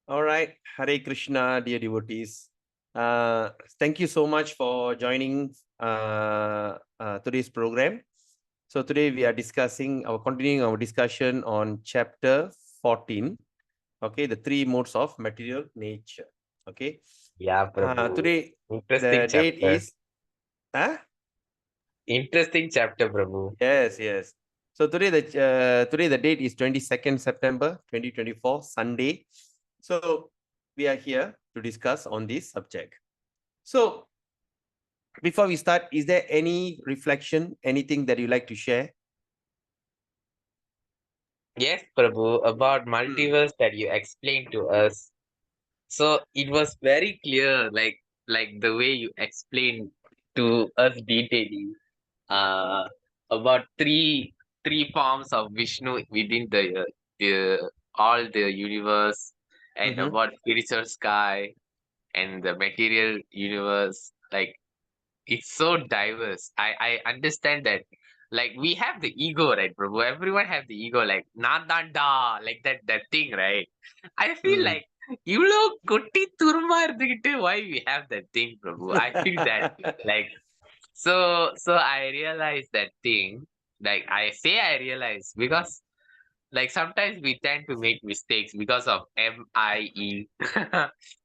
All right. Hare Krishna, dear devotees. Thank you so much for joining today's program. So today we are continuing our discussion on chapter 14. Okay, the three modes of material nature. Okay. Yeah, Prabhu. Today Interesting the date chapter. is huh? Interesting chapter, Prabhu. Yes. So today the date is 22nd September 2024, Sunday. So we are here to discuss on this subject. So before we start, is there any reflection, anything that you like to share? Yes, Prabhu, about multiverse that you explained to us. So it was very clear, like the way you explained to us detailing uh about three forms of Vishnu within the all the universe, and Mm-hmm. about spiritual sky and the material universe. Like, it's so diverse. I understand that. Like, we have the ego, right, Prabhu? Everyone have the ego, like da, like that thing, right? I feel Mm. like kutti turma irundhukitte, why we have that thing, Prabhu? I feel that, like, so I realize that thing. Like, I realize because, like, sometimes we tend to make mistakes because of MIE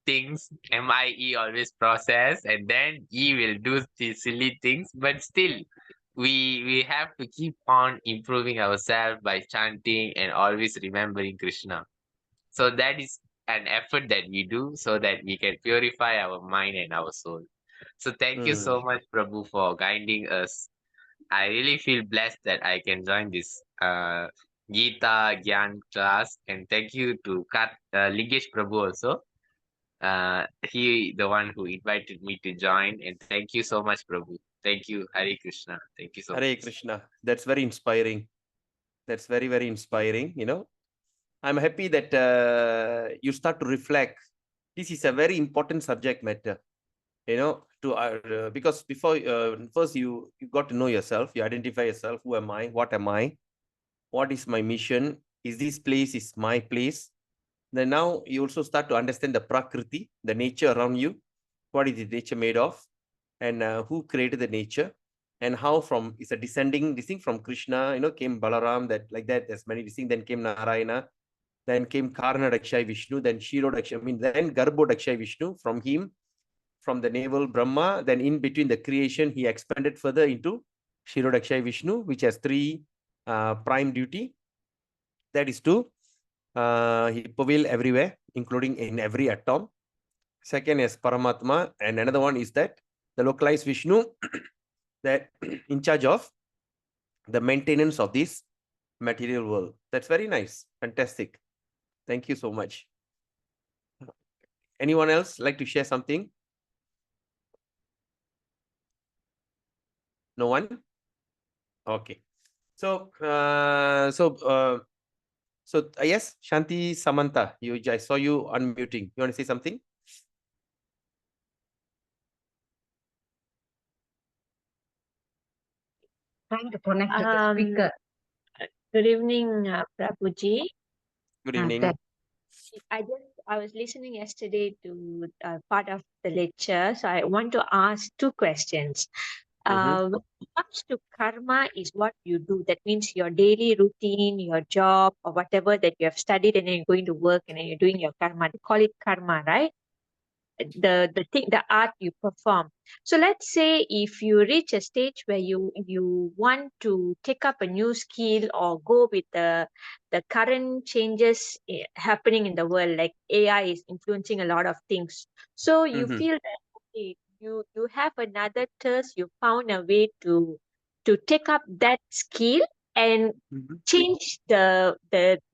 things. MIE always process, and then E will do the silly things, but still we have to keep on improving ourselves by chanting and always remembering Krishna. So that is an effort that we do so that we can purify our mind and our soul. So thank you Mm. so much, Prabhu, for guiding us. I really feel blessed that I can join this Gita Gyan class, and thank you to Ligesh Prabhu also. He the one who invited me to join, and thank you so much, Prabhu. Thank you, Hare Krishna. Thank you so Hare much. Krishna. That's very inspiring. That's very inspiring. I'm happy that you start to reflect. This is a very important subject matter. To because before first you got to know yourself, you identify yourself. Who am I? What am I? What is my mission? Is this place is my place? Then now you also start to understand the prakriti, the nature around you. What is the nature made of? And who created the nature? And how from it's a descending this thing from Krishna, came Balaram, that like that, there's many this thing, then came Narayana, then came Karna Dakshay Vishnu, then Shiro Dakshay, then Garbo Dakshay Vishnu, from him, from the navel Brahma, then in between the creation, he expanded further into Shiro Dakshay Vishnu, which has three prime duty. That is to he prevail everywhere, including in every atom. Second is Paramatma, and another one is that the localized Vishnu that in charge of the maintenance of this material world. That's very nice. Fantastic. Thank you so much. Anyone else like to share something? No one? Okay. So, yes, Shanti Samantha, I saw you unmuting. You want to say something? Trying to connect to the speaker. Good evening, Prabhuji. Good evening. I was listening yesterday to part of the lecture, so I want to ask two questions. When it comes to karma, is what you do. That means your daily routine, your job, or whatever that you have studied, and then you're going to work, and then you're doing your karma. They call it karma, right? The thing, the art you perform. So let's say if you reach a stage where you want to take up a new skill or go with the current changes happening in the world, like AI is influencing a lot of things. So you feel that, okay, you have another thirst, you found a way to take up that skill and change the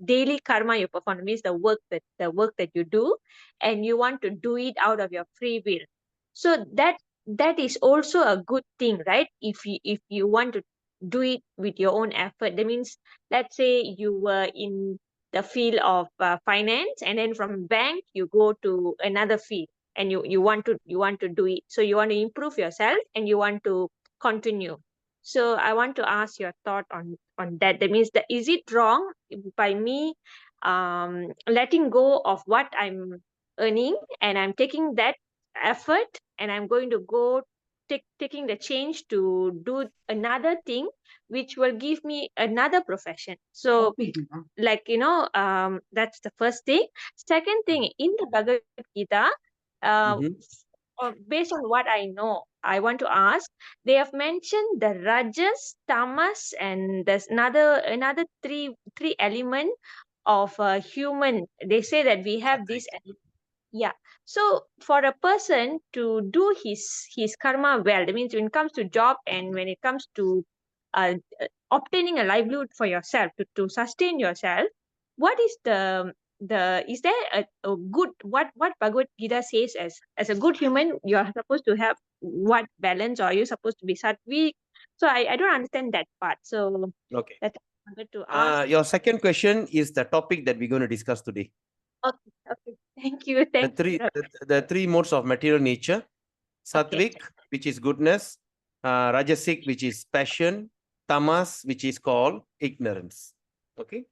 daily karma you perform. It means the work that you do, and you want to do it out of your free will. So that is also a good thing, right? If you want to do it with your own effort, that means, let's say you were in the field of finance, and then from bank you go to another field, and you want to do it. So you want to improve yourself and you want to continue. So I want to ask your thought on that. That means, that is it wrong by me letting go of what I'm earning, and I'm taking that effort, and I'm going to go taking the change to do another thing which will give me another profession. So like that's the first thing. Second thing, in the Bhagavad Gita, uh, Mhm. based on what I know, I want to ask, they have mentioned the rajas, tamas, and there's another three element of a human. They say that we have this. Yeah. So for a person to do his karma well, that means when it comes to job and when it comes to obtaining a livelihood for yourself, to sustain yourself, what is is there a good, what Bhagavad Gita says, as a good human you are supposed to have what balance, or are you supposed to be sattvic? So I don't understand that part. So Okay. that I wanted to ask. Your second question is the topic that we're going to discuss today. Okay, okay. Thank you. The Thank three, you. the three modes of material nature: Okay. sattvic, which is goodness; rajasic, which is passion; tamas, which is called ignorance. Okay,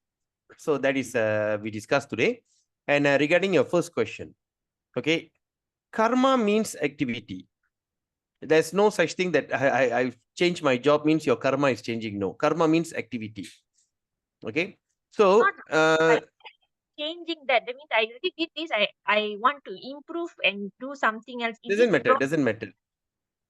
so that is we discussed today. And regarding your first question, okay, karma means activity. There's no such thing that I changed my job means your karma is changing. No, karma means activity. Okay, so Like changing that. That means I already did this. I want to improve and do something else. Is it doesn't matter. wrong? Doesn't matter.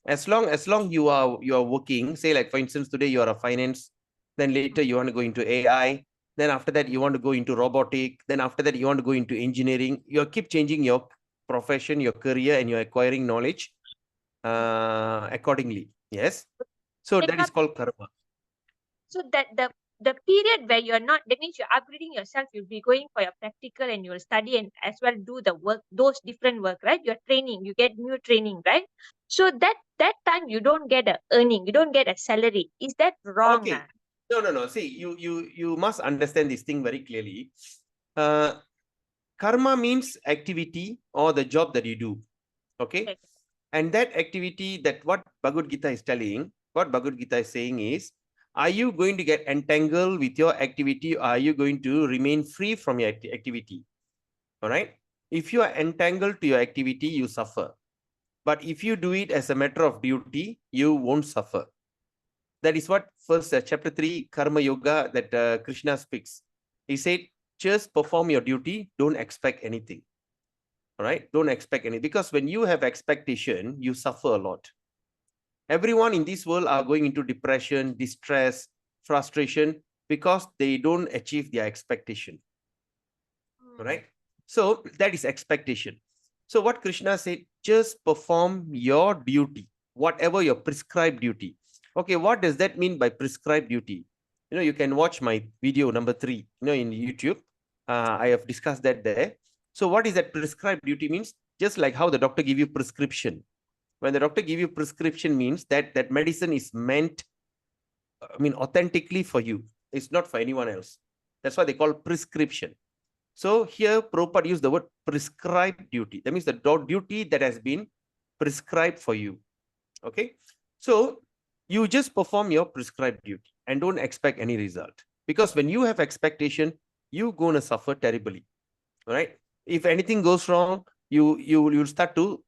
As long you are working, say like for instance today you are a finance, then later you want to go into AI, then after that you want to go into robotic, then after that you want to go into engineering. You keep changing your profession, your career, and you're acquiring knowledge accordingly. Yes, so Take that is up. called karma. So that the period where you're not, that means you're upgrading yourself. You'll be going for your practical and you'll study and as well do the work, those different work, right? You're training, you get new training, right? So that time you don't get a earning, you don't get a salary. Is that wrong? Okay, no, see, you must understand this thing very clearly. uh Karma means activity or the job that you do. Okay, Okay. and that activity, that what Bhagavad Gita is telling, what Bhagavad Gita is saying is, are you going to get entangled with your activity, or are you going to remain free from your activity? All right. If you are entangled to your activity, you suffer. But if you do it as a matter of duty, you won't suffer. That is what first chapter 3, Karma Yoga, that Krishna speaks. He said, just perform your duty, don't expect anything. All right. Don't expect anything. Because when you have expectation, you suffer a lot. Everyone in this world are going into depression, distress, frustration because they don't achieve their expectation. Right? So that is expectation. So what Krishna said, just perform your duty, whatever your prescribed duty. Okay, what does that mean by prescribed duty? You can watch my video number 3, in YouTube. I have discussed that there. So what is that prescribed duty means? Just like how the doctor give you prescription. When the doctor give you prescription means that medicine is meant, authentically for you. It's not for anyone else. That's why they call prescription. So here Prabhupada used the word prescribed duty. That means the duty that has been prescribed for you. Okay. So you just perform your prescribed duty and don't expect any result. Because when you have expectation, you're going to suffer terribly. All right. If anything goes wrong, you'll start to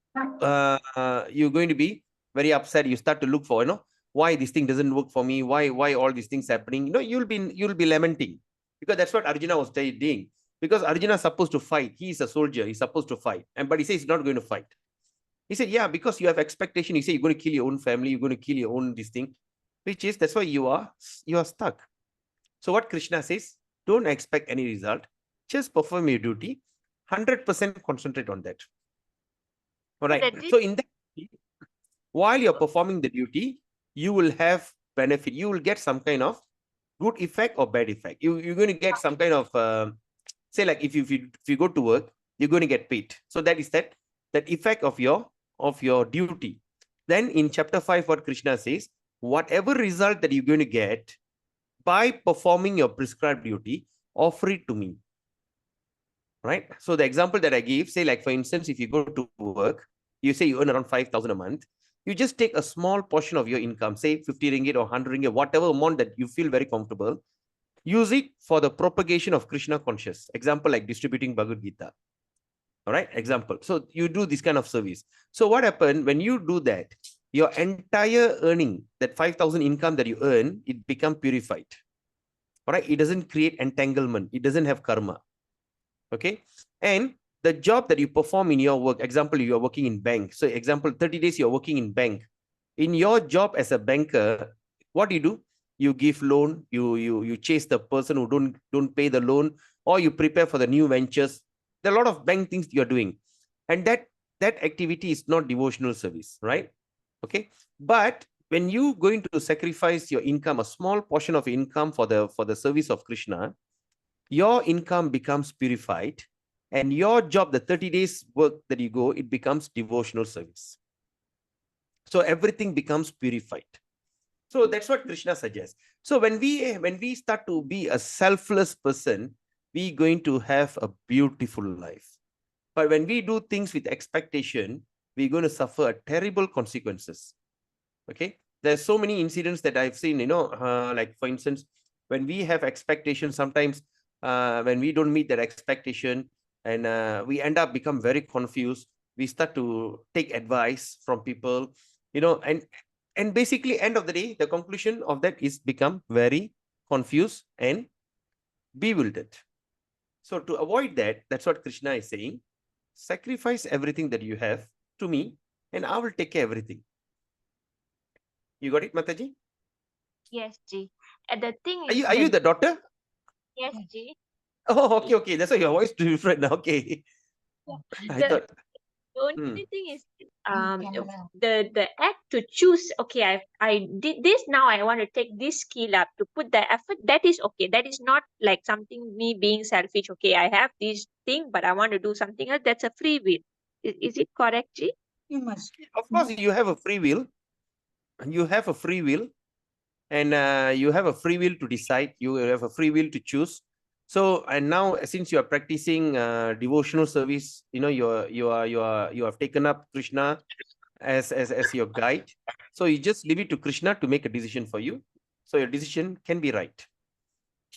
you're going to be very upset. You start to look for, why this thing doesn't work for me, why all these things happening. You'll be lamenting, because that's what Arjuna was doing. Because Arjuna is supposed to fight. He is a soldier, he's supposed to fight, but he says he's not going to fight. He said, yeah, because you have expectation. You say you're going to kill your own family, you're going to kill your own this thing, that's why you are stuck. So what Krishna says, don't expect any result, just perform your duty, 100% concentrate on that. All right. So in that, while you're performing the duty, you will have benefit. You will get some kind of good effect or bad effect. You're going to get some kind of, say like if you go to work, you're going to get paid. So that is that effect of your duty. Then in chapter 5, what Krishna says, whatever result that you're going to get by performing your prescribed duty, offer it to me. Right? So the example that I give, say like for instance, if you go to work, you say you earn around 5,000 a month, you just take a small portion of your income, say 50 ringgit or 100 ringgit, whatever amount that you feel very comfortable, Use it for the propagation of Krishna conscious. Example, like distributing Bhagavad Gita. All right, example. So you do this kind of service. So what happened when you do that? Your entire earning, that 5,000 income that you earn, it become purified. All right, it doesn't create entanglement. It doesn't have karma. Okay, and the job that you perform in your work, example, you are working in bank. So example, 30 days you're working in bank. In your job as a banker, what do? You give loan, you chase the person who don't pay the loan, or you prepare for the new ventures. There are a lot of bank things you're doing. And that activity is not devotional service, right? Okay. But when you going to sacrifice your income, a small portion of income for the service of Krishna, your income becomes purified, and your job, the 30 days work that you go, it becomes devotional service. So everything becomes purified. So that's what Krishna suggests. So when we start to be a selfless person, we're going to have a beautiful life. But when we do things with expectation, we're going to suffer terrible consequences. Okay, there's so many incidents that I've seen, like for instance, when we have expectations, sometimes when we don't meet that expectation, and we end up become very confused. We start to take advice from people, and basically end of the day, the conclusion of that is become very confused and bewildered. So to avoid that, that's what Krishna is saying. Sacrifice everything that you have to me, and I will take care of everything. You got it, Mataji? Yes, Ji. And the thing Are is, you the daughter? yes, Ji. Oh, okay. That's why your voice is different now. Okay. I The, thought. the only thing is, the act to choose. Okay, I did this. Now I want to take this skill up to put the effort. That is okay. That is not like something me being selfish. Okay, I have this thing, but I want to do something else. That's a free will. Is it correct, Ji? You must. Of course, you have a free will. You have a free will, and you have a free will to decide. You have a free will to choose. So, and now since you are practicing devotional service, you have taken up Krishna as your guide. So you just leave it to Krishna to make a decision for you. So your decision can be right.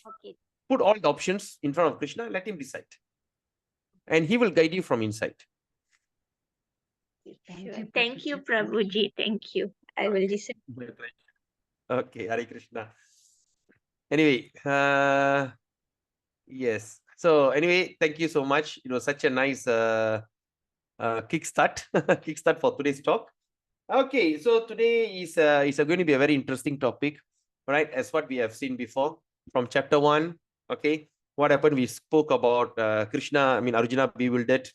Okay. Put all the options in front of Krishna, let him decide. And he will guide you from inside. Sure. Thank you, Prabhuji. Thank you. I will listen. Okay, Hare Krishna. Anyway, yes. So anyway, thank you so much. Such a nice kickstart, kickstart for today's talk. Okay, so today is going to be a very interesting topic, right? As what we have seen before from chapter 1. Okay, what happened? We spoke about Krishna. Arjuna bewildered.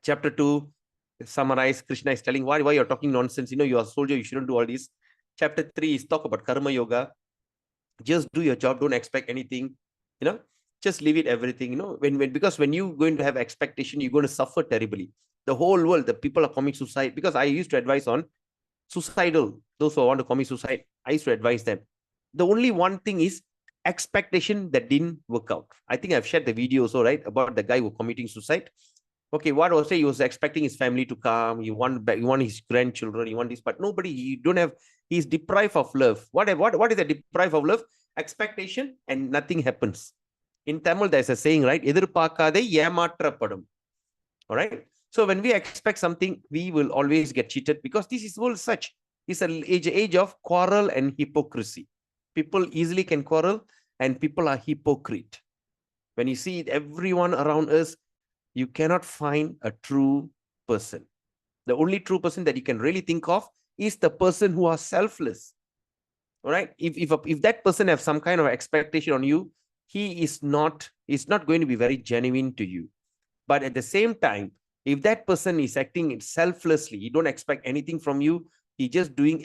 Chapter 2, summarize. Krishna is telling why you're talking nonsense. You are a soldier. You shouldn't do all this. Chapter 3 is talk about karma yoga. Just do your job. Don't expect anything. Just leave it everything. Because when you going to have expectation, you're going to suffer terribly. The whole world, the people are committing suicide. Because I used to advise on suicidal. Those who want to commit suicide, I used to advise them. The only one thing is expectation that didn't work out. I think I've shared the video also, right, about the guy who committing suicide. Okay, what was he was expecting his family to come. He want his grandchildren. He want this, but nobody. He don't have. He's deprived of love. What is a deprived of love? Expectation, and nothing happens. In Tamil, there's a saying, right? எதிர்பார்க்காதே ஏமாற்றப்படும். All right. So when we expect something, we will always get cheated because this is all such. It's an age of quarrel and hypocrisy. People easily can quarrel, and people are hypocrite. When you see everyone around us, you cannot find a true person. The only true person that you can really think of is the person who are selfless. All right. If that person have some kind of expectation on you, he is not going to be very genuine to you. But at the same time, if that person is acting selflessly, he don't expect anything from you, he just doing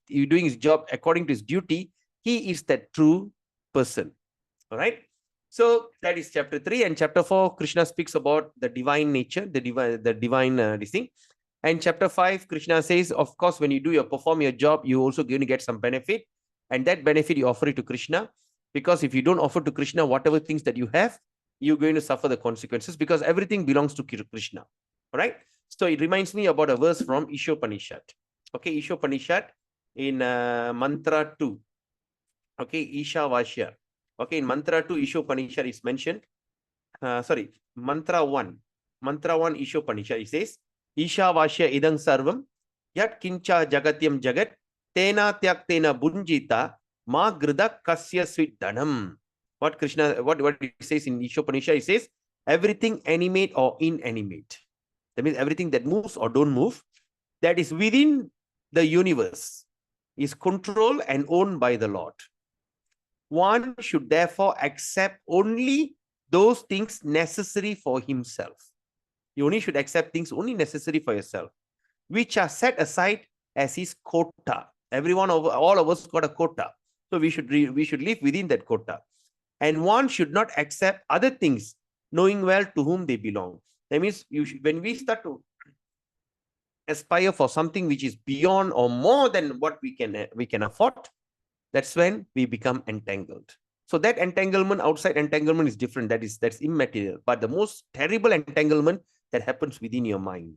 his job according to his duty, he is that true person. All right. So that is chapter 3. And chapter 4, Krishna speaks about the divine nature, the divine this thing. And chapter 5, Krishna says, of course, when you perform your job, you also going to get some benefit. And that benefit you offer it to Krishna. Because if you don't offer to Krishna whatever things that you have, you're going to suffer the consequences because everything belongs to Krishna. All right. So it reminds me about a verse from Ishopanishad. Okay, Ishopanishad in mantra 2. Okay, Isha Vashya. Okay, in mantra 2, Ishopanishad is mentioned. Mantra 1. Mantra 1, Ishopanishad, it says, Isha Vashya idang sarvam, yat kincha jagatyam jagat, tena tyaktena bunjita, ma grida kasya svidhanam. What it says in Ishopanishad, it says, everything animate or inanimate. That means everything that moves or don't move, that is within the universe, is controlled and owned by the Lord. One should therefore accept only those things necessary for himself. You only should accept things only necessary for yourself, which are set aside as his quota. All of us got a quota. So we should live within that quota. And one should not accept other things, knowing well to whom they belong. That means when we start to aspire for something which is beyond or more than what we can afford, that's when we become entangled. So that entanglement, outside entanglement, is different. That's immaterial. But the most terrible entanglement that happens within your mind,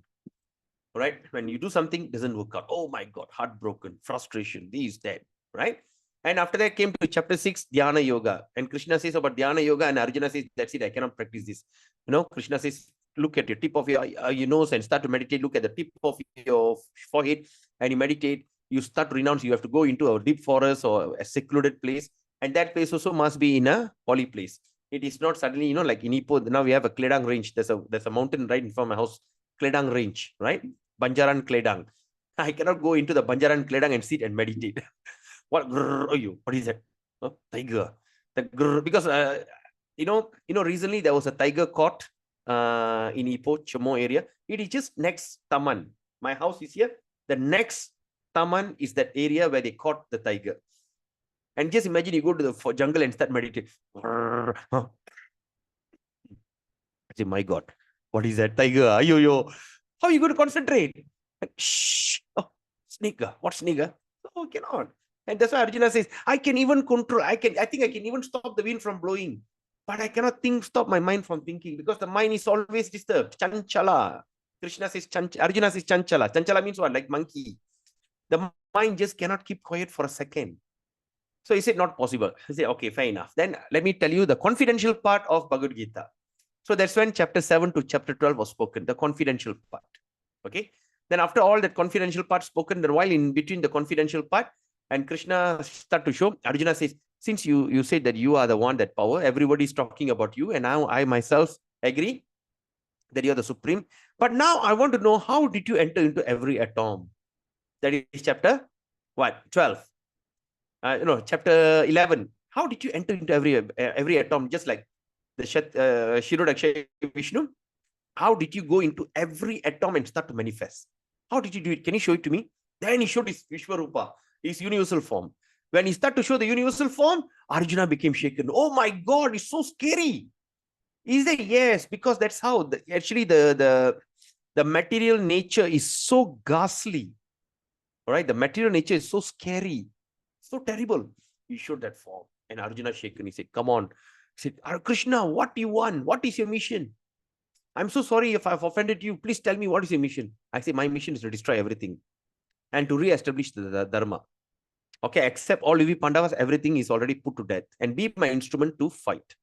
right? When you do something, doesn't work out. Oh my God, heartbroken, frustration, this, that, right? And after that came to chapter 6, Dhyana Yoga. And Krishna says about Dhyana Yoga, and Arjuna says, that's it, I cannot practice this. Krishna says, look at your tip of your nose and start to meditate. Look at the tip of your forehead and you meditate. You start to renounce. You have to go into a deep forest or a secluded place. And that place also must be in a holy place. It is not suddenly, like in Ipoh, now we have a Kledang range. There's a mountain right in front of my house, Kledang range, right? Banjaran Kledang. I cannot go into the Banjaran Kledang and sit and meditate. What is that? Oh, tiger. Because recently there was a tiger caught in Ipoh, Chomo area. It is just next Taman. My house is here. The next Taman is that area where they caught the tiger. And just imagine you go to the jungle and start meditating. I say, my God, what is that tiger? Yo. How are you going to concentrate? Shh. Oh, snake. What snake? Oh, cannot. And that's why Arjuna says, I can even control. I think I can even stop the wind from blowing. But I cannot stop my mind from thinking, because the mind is always disturbed. Chanchala. Arjuna says chanchala. Chanchala means what? Like monkey. The mind just cannot keep quiet for a second. So he said, not possible. He said, okay, fair enough. Then let me tell you the confidential part of Bhagavad Gita. So that's when chapter 7 to chapter 12 was spoken, the confidential part. Okay. Then after all that confidential part spoken, then while in between the confidential part, and Krishna start to show, Arjuna says, since you said that you are the one, that power, everybody is talking about you, and now I myself agree that you are the supreme. But now I want to know, how did you enter into every atom? That is chapter what? 12. Chapter 11. How did you enter into every atom, just like the Shirodaksha Vishnu? How did you go into every atom and start to manifest? How did you do it? Can you show it to me? Then he showed his Vishwarupa, his universal form. When he started to show the universal form, Arjuna became shaken. Oh my God, it's so scary. Is it? Yes, because that's how actually the material nature is so ghastly. All right, the material nature is so scary, so terrible. He showed that form, and Arjuna shaken. He said, "Come on." He said, "Krishna, what do you want? What is your mission? I'm so sorry if I've offended you. Please tell me, what is your mission?" I say, my mission is to destroy everything and to re-establish the Dharma. Okay, except all Vivi Pandavas, everything is already put to death, and be my instrument to fight.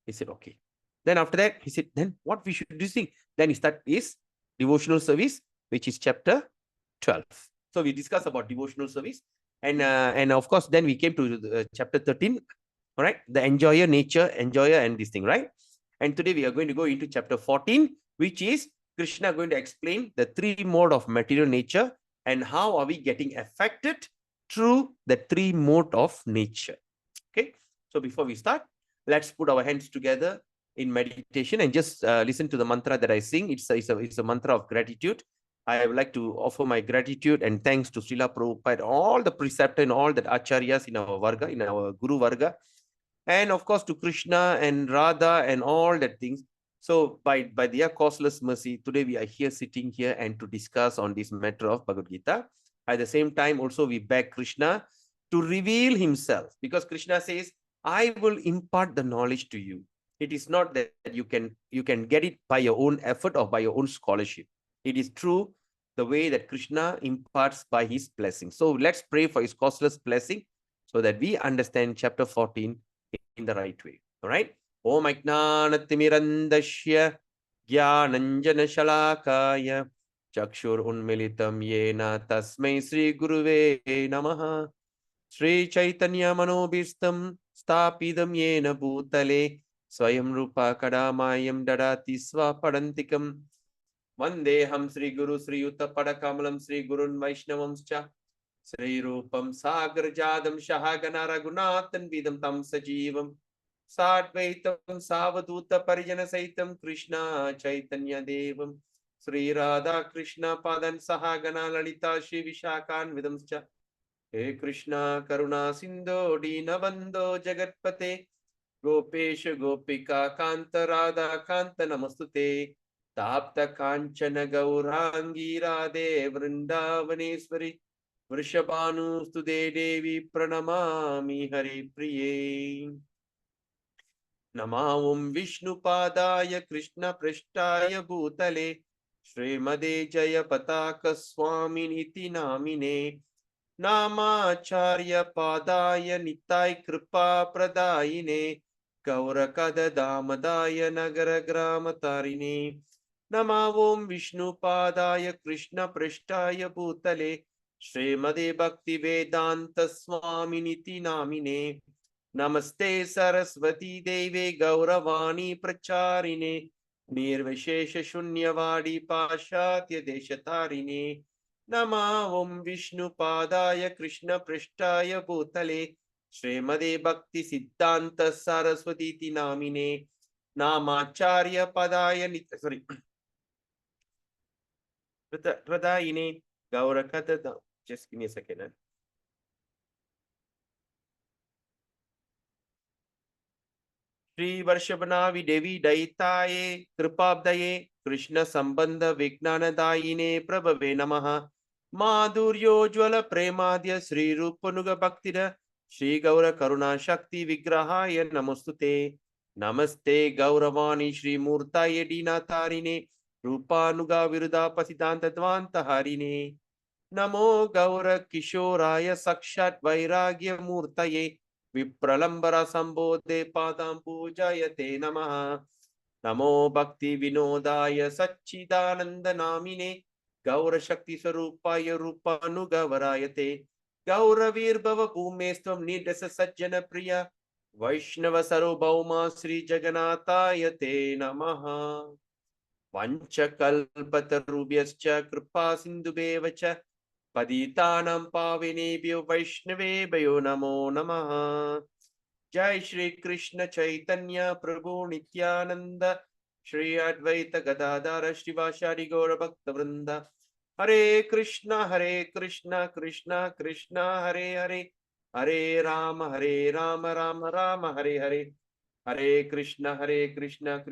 He said, okay. Then after that, he said, then what we should do? Then he started his devotional service, which is chapter 12. So we discussed about devotional service. And of course, then we came to chapter 13. All right, the enjoyer nature, enjoyer, and this thing, right? And today we are going to go into chapter 14, which is Krishna going to explain the three mode of material nature and how are we getting affected through the three mode of nature. Okay, so before we start, let's put our hands together in meditation and just listen to the mantra that I sing. It's a mantra of gratitude. I would like to offer my gratitude and thanks to Srila Prabhupada, all the preceptor and all that acharyas in our Varga, in our Guru Varga, and of course to Krishna and Radha and all that things. So by their causeless mercy, today we are here sitting here and to discuss on this matter of Bhagavad Gita. At the same time, also we beg Krishna to reveal himself, because Krishna says, I will impart the knowledge to you. It is not that you can get it by your own effort or by your own scholarship. It is true the way that Krishna imparts by his blessing. So let's pray for his causeless blessing so that we understand chapter 14 in the right way. All right. Om Ajnanatimirandasya Gyananjana Shalakaya Chakshur Unmilitam Yena Tasmai Sri Guruve Namaha Sri Chaitanya Manobhistam Stapidam Yena Bhutale Swayam Rupa Kadamayam Dadati Swapadantikam Vandeham Sri Guru Sri Yuta Padakamalam Sri Gurun Vaishnavamscha Sri Rupam Sagar Jadam Shahagana Raghunathan Vidam Tam Sajivam Sadvaitam Savaduta Parijana Saitam Krishna Chaitanya Devam Sri Radha Krishna Padan Sahagana Lalita Shri Vishakan Vidamscha He Krishna Karuna Sindho Dina Bandho Jagatpate Gopesha Gopika Kanta Radha Kanta Namastute Tapta Kanchana Gaurangi Radhe Vrindavaneshwari Vrishabhanu Stude Devi Pranamami Hari Priye Namam Vishnu Padaya Krishna Prishtaya Bhutale Srimade Jaya Pataka Swaminiti Namine Namacharya Padaya Nitai Kripa Pradayine Gaurakada Damadaya Nagara Gramatarine Namavom Vishnu Padaya Krishna Prishtaya Bhutale Srimade Bhakti Vedanta Swaminiti Namine Namaste Saraswati Deve Gauravani Pracharine Nirvishesha Shunyavadi Pashatya Deshatarine Namam Vishnu Padaya Krishna Prishtaya Bhutale Srimade Bhakti Siddhanta Saraswati Namine Namacharya Padaya Pradayine Gaurakata. Just give me a second. Shri Varshabhanavi Devi Daitaye Kripabdaye Krishna Sambandha Vijnanadayine Prabhave Namaha Madhuryo Jwala Premadya Sri Rupanuga Bhaktida Shri Gaura Karuna Shakti Vigrahaya Namostute Namaste Gauravani Shri Murtaye Dinatarine Rupanuga Viruda Pasidanta Dvanta Harine Namo Gaura Kishoraya Sakshat Vairagya Murtaye Vipralambara Sambodhe Padam Pujayate Namaha Namo Bhakti Vinodaya Satchidananda Namine Gaura Shakti Sarupaya Rupanugavarayate Gaura Virbhava Bhumestvam Nidasa Sajjana Priya Vaishnava Sarubhauma Sri Jagannatayate Namaha Vanchakalpatarubhyascha Kripa Sindhubevacha Paditanam Pavinebhyo Vaishnavebhyo Namo Namaha Jai Shri Krishna Chaitanya Prabhu Nityananda Shri Advaita Gadadara Shivashari Gaura Bhakta Vrinda Hare Krishna Krishna Krishna Hare Hare Hare Rama Rama Rama Hare Hare Hare Krishna Krishna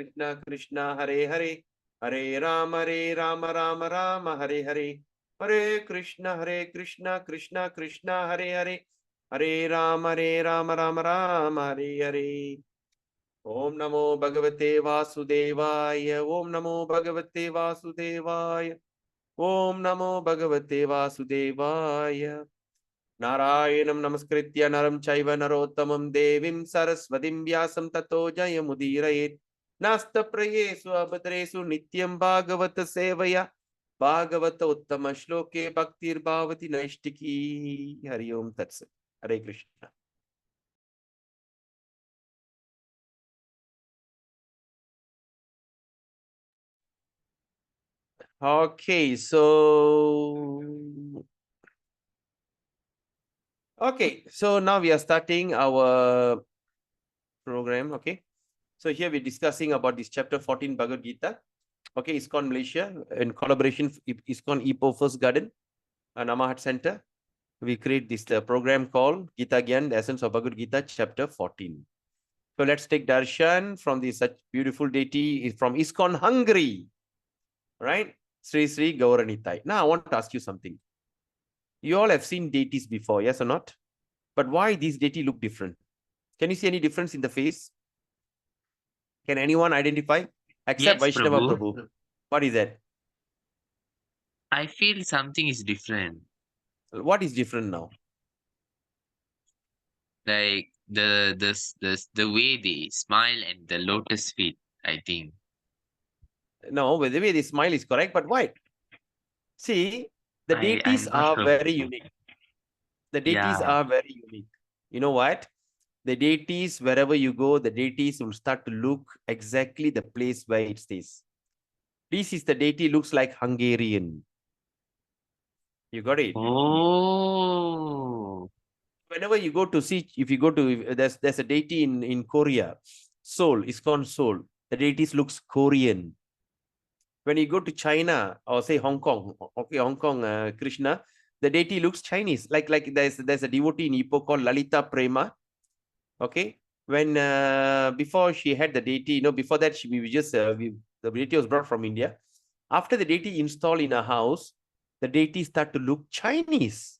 Krishna Hare Hare Hare Rama Rama Rama Hare Hare Hare Krishna Krishna Krishna Hare Hare Hare Rama Rama Rama Hare Hare Om Namo Bhagavate Vasudevaya Om Namo Bhagavate Vasudevaya Om Namo Bhagavate Vasudevaya Narayanam Namaskritya Naram Chaiva Narottamam Devim Saraswatim Vyasam Tato Jayamudirayet Nasta Prayesu Abhadresu Nityam Bhagavata Sevaya Bhagavata Uttama Shloke Bhaktir Bhavati Naishtiki Hari Om Tat Sat. Hare Krishna. Okay, so now we are starting our program. Okay, so here we're discussing about this chapter 14 Bhagavad Gita. Okay, ISKCON Malaysia in collaboration with ISKCON Ipoh First Garden and Namahat Center. We create this program called Gita Gyan, the essence of Bhagavad Gita, chapter 14. So let's take darshan from this such beautiful deity from ISKCON Hungary, right? Sri Sri Gauranitai. Now I want to ask you something. You all have seen deities before, yes or not? But why these deities look different? Can you see any difference in the face? Can anyone identify? Except Yes, Vaishnava Prabhu. Prabhu. What is that? I feel something is different. What is different now? Like the way they smile and the lotus feet, I think. No, the way they smile is correct, but why? See, the deities I'm not are sure. very unique. The deities Yeah. are very unique. You know what? The deities, wherever you go, the deities will start to look exactly the place where it stays. This is the deity looks like Hungarian. You got it? Oh. Whenever you go to see, if you go to, there's a deity in Korea, Seoul, it's called Seoul. The deities looks Korean. When you go to China or say Hong Kong, okay, Hong Kong, Krishna, the deity looks Chinese. Like there's a devotee in Ipoh called Lalita Prema. Okay, when before she had the deity, before that the deity was brought from India. After the deity installed in a house, the deity start to look Chinese.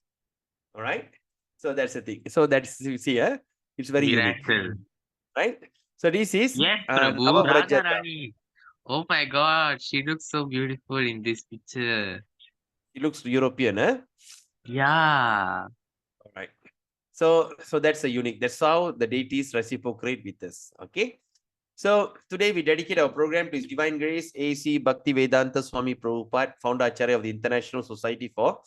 All right, so that's the thing. So that's, you see, it's very unique, Miracle. right? So this is Yes, Prabhu. Radha Navavrajata. Rani. Oh my God, she looks so beautiful in this picture. It looks European, eh? Yeah. All right. So that's a unique. That's how the deities reciprocate with us. Okay. So today we dedicate our program to His Divine Grace, A.C. Bhaktivedanta Swami Prabhupada, founder Acharya of the International Society for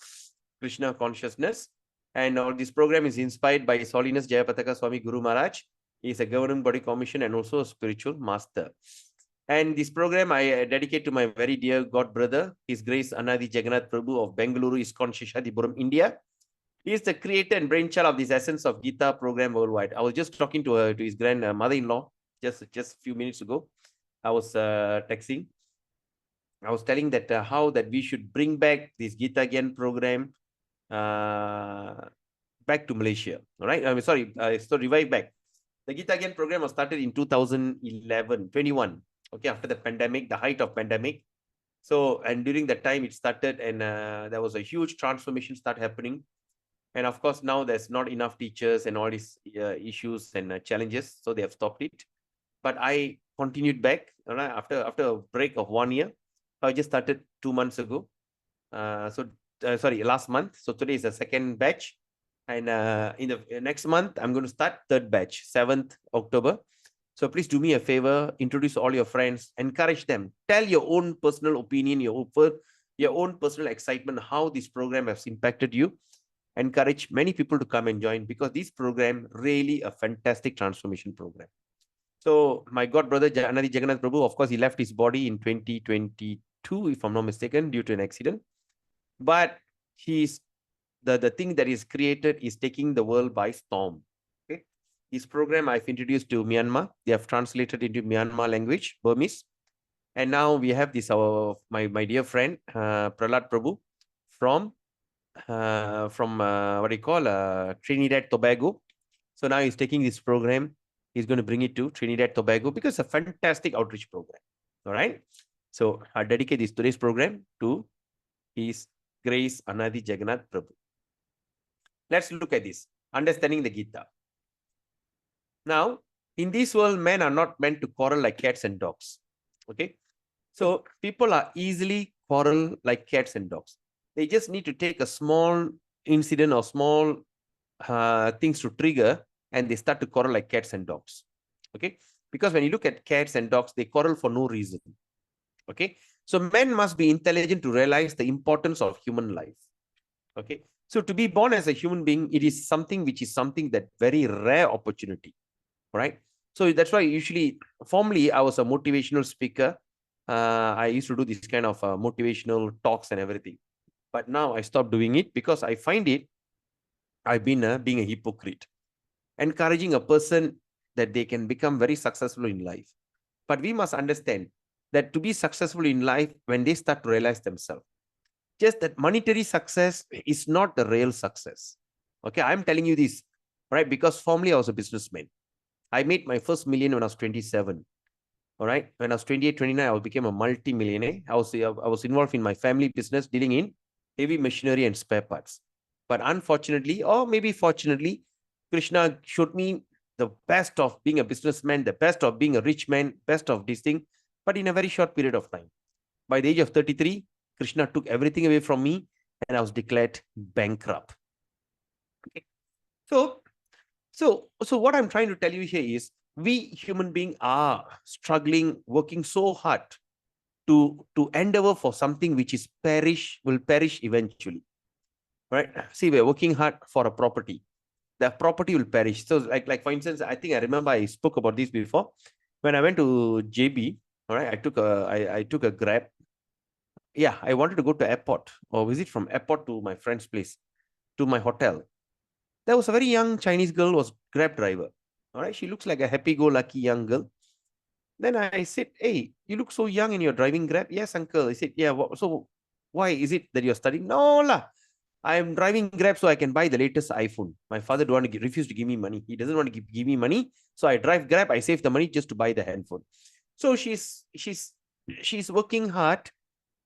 Krishna Consciousness. And this program is inspired by His Holiness Jayapataka Swami Guru Maharaj. He is a governing body commission and also a spiritual master. And this program I dedicate to my very dear God brother, His Grace Anadi Jagannath Prabhu of Bengaluru, ISKCON Shishadipuram, India. He is the creator and brainchild of this Essence of Gita program worldwide. I was just talking to his grandmother-in-law just a few minutes ago. I was texting. I was telling that how that we should bring back this Gita Gyan program back to Malaysia. All right. Sorry, so revive back. The Gita Gyan program was started in 2011, 21. Okay, after the pandemic, the height of pandemic. So, and during that time it started, and there was a huge transformation start happening. And of course, now there's not enough teachers and all these issues and challenges, so they have stopped it. But I continued back after a break of 1 year. I just started 2 months ago. Sorry, last month. So today is the second batch, and in the next month I'm going to start third batch, 7th October. So please do me a favor, introduce all your friends, encourage them, tell your own personal opinion, your own personal excitement, how this program has impacted you. Encourage many people to come and join, because this program really a fantastic transformation program. So my God brother Anadi Jagannath Prabhu, of course, he left his body in 2022, if I'm not mistaken, due to an accident. But he's the thing that is created is taking the world by storm. Okay, his program I've introduced to Myanmar. They have translated into Myanmar language, Burmese, and now we have this my dear friend Prahlad Prabhu from what do you call Trinidad Tobago. So now he's taking this program. He's going to bring it to Trinidad Tobago because it's a fantastic outreach program. All right. So I dedicate this today's program to His Grace Anadi Jagannath Prabhu. Let's look at this. Understanding the Gita. Now, in this world, men are not meant to quarrel like cats and dogs. Okay. So people are easily quarrel like cats and dogs. They just need to take a small incident or small things to trigger, and they start to quarrel like cats and dogs. Okay, because when you look at cats and dogs, they quarrel for no reason. Okay, so men must be intelligent to realize the importance of human life. Okay, so to be born as a human being, it is something that very rare opportunity. Right. So that's why usually, formerly, I was a motivational speaker. I used to do this kind of motivational talks and everything. But now I stopped doing it because I find I've been being a hypocrite, encouraging a person that they can become very successful in life. But we must understand that to be successful in life, when they start to realize themselves, just that monetary success is not the real success. Okay, I'm telling you this, right? Because formerly I was a businessman. I made my first million when I was 27. All right. When I was 28, 29, I became a multi-millionaire. I was involved in my family business dealing in heavy machinery and spare parts. But unfortunately, or maybe fortunately, Krishna showed me the best of being a businessman, the best of being a rich man, best of this thing, but in a very short period of time. By the age of 33, Krishna took everything away from me and I was declared bankrupt. Okay. So So what I'm trying to tell you here is we human beings are struggling, working so hard to endeavor for something which is will perish eventually. Right? See, we're working hard for a property. The property will perish. So like for instance, I think I remember I spoke about this before. When I went to JB, all right, I took a Grab. Yeah, I wanted to go to airport or visit from airport to my friend's place, to my hotel. There was a very young Chinese girl was Grab driver. All right, she looks like a happy-go-lucky young girl. Then I said, "Hey, you look so young and you're driving Grab." "Yes, uncle." I said, "Yeah, so why is it that you're studying?" "No lah, I'm driving Grab so I can buy the latest iPhone. My father don't want to refuse to give me money. He doesn't want to give me money. So I drive Grab. I save the money just to buy the handphone." So she's working hard.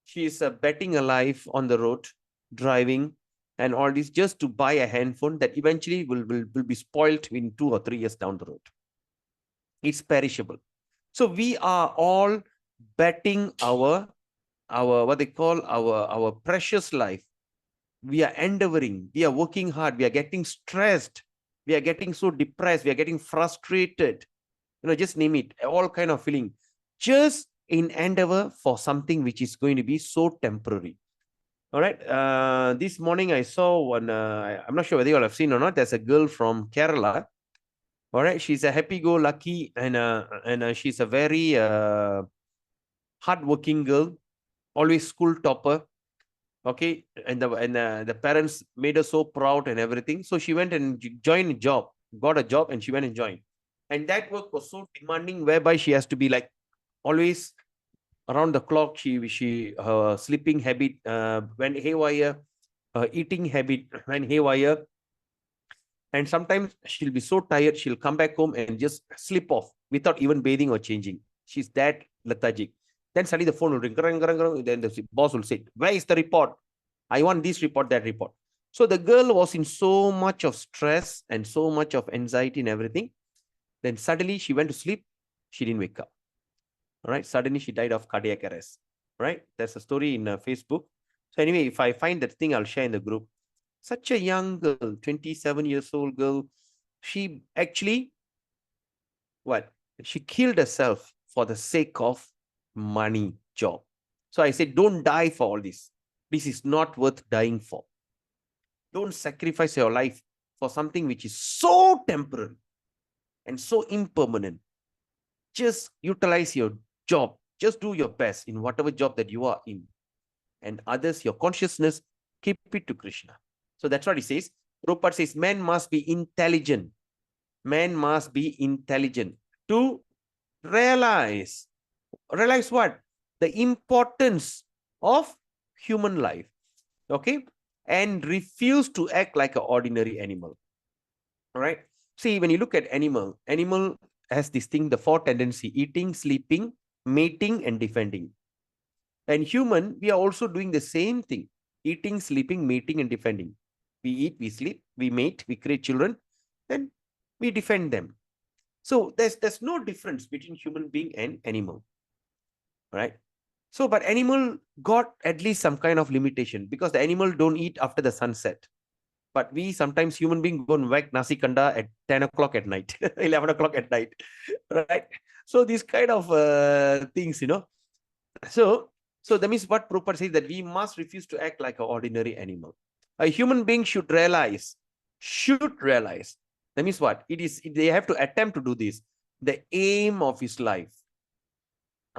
She's betting her life on the road, driving and all this just to buy a handphone that eventually will be spoiled in 2 or 3 years down the road. It's perishable. So we are all betting our what they call our precious life. We are endeavoring, we are working hard, we are getting stressed, we are getting so depressed, we are getting frustrated, just name it, all kind of feeling, just in endeavor for something which is going to be so temporary. All right. This morning I saw one, I'm not sure whether you all have seen or not. There's a girl from Kerala. All right. She's a happy-go-lucky and she's a very hardworking girl, always school topper. Okay, and the parents made her so proud and everything. So she went and joined a job, got a job, and she went and joined. And that work was so demanding, whereby she has to be like always around the clock. Her sleeping habit went haywire, eating habit went haywire, and sometimes she'll be so tired she'll come back home and just slip off without even bathing or changing. She's that lethargic. Then suddenly the phone will ring. Then the boss will say, "Where is the report? I want this report, that report." So the girl was in so much of stress and so much of anxiety and everything. Then suddenly she went to sleep. She didn't wake up. All right. Suddenly she died of cardiac arrest. Right. There's a story in Facebook. So anyway, if I find that thing, I'll share in the group. Such a young girl, 27 years old girl. She actually, what? She killed herself for the sake of money, job. So I said, don't die for all this. This is not worth dying for. Don't sacrifice your life for something which is so temporary and so impermanent. Just utilize your job. Just do your best in whatever job that you are in. And others, your consciousness, keep it to Krishna. So that's what he says. Prabhupada says, man must be intelligent. Man must be intelligent to realize what? The importance of human life. Okay? And refuse to act like an ordinary animal. All right? See, when you look at animal has this thing, the 4 tendency: eating, sleeping, mating, and defending. And human, we are also doing the same thing: eating, sleeping, mating, and defending. We eat, we sleep, we mate, we create children, then we defend them. So there's no difference between human being and animal. Right? So, but animal got at least some kind of limitation, because the animal don't eat after the sunset. But we sometimes, human being, go and whack nasi kanda at 10 o'clock at night, 11 o'clock at night. Right? So these kind of things, So that means what Prabhupada says, that we must refuse to act like an ordinary animal. A human being should realize. That means what? They have to attempt to do this. The aim of his life.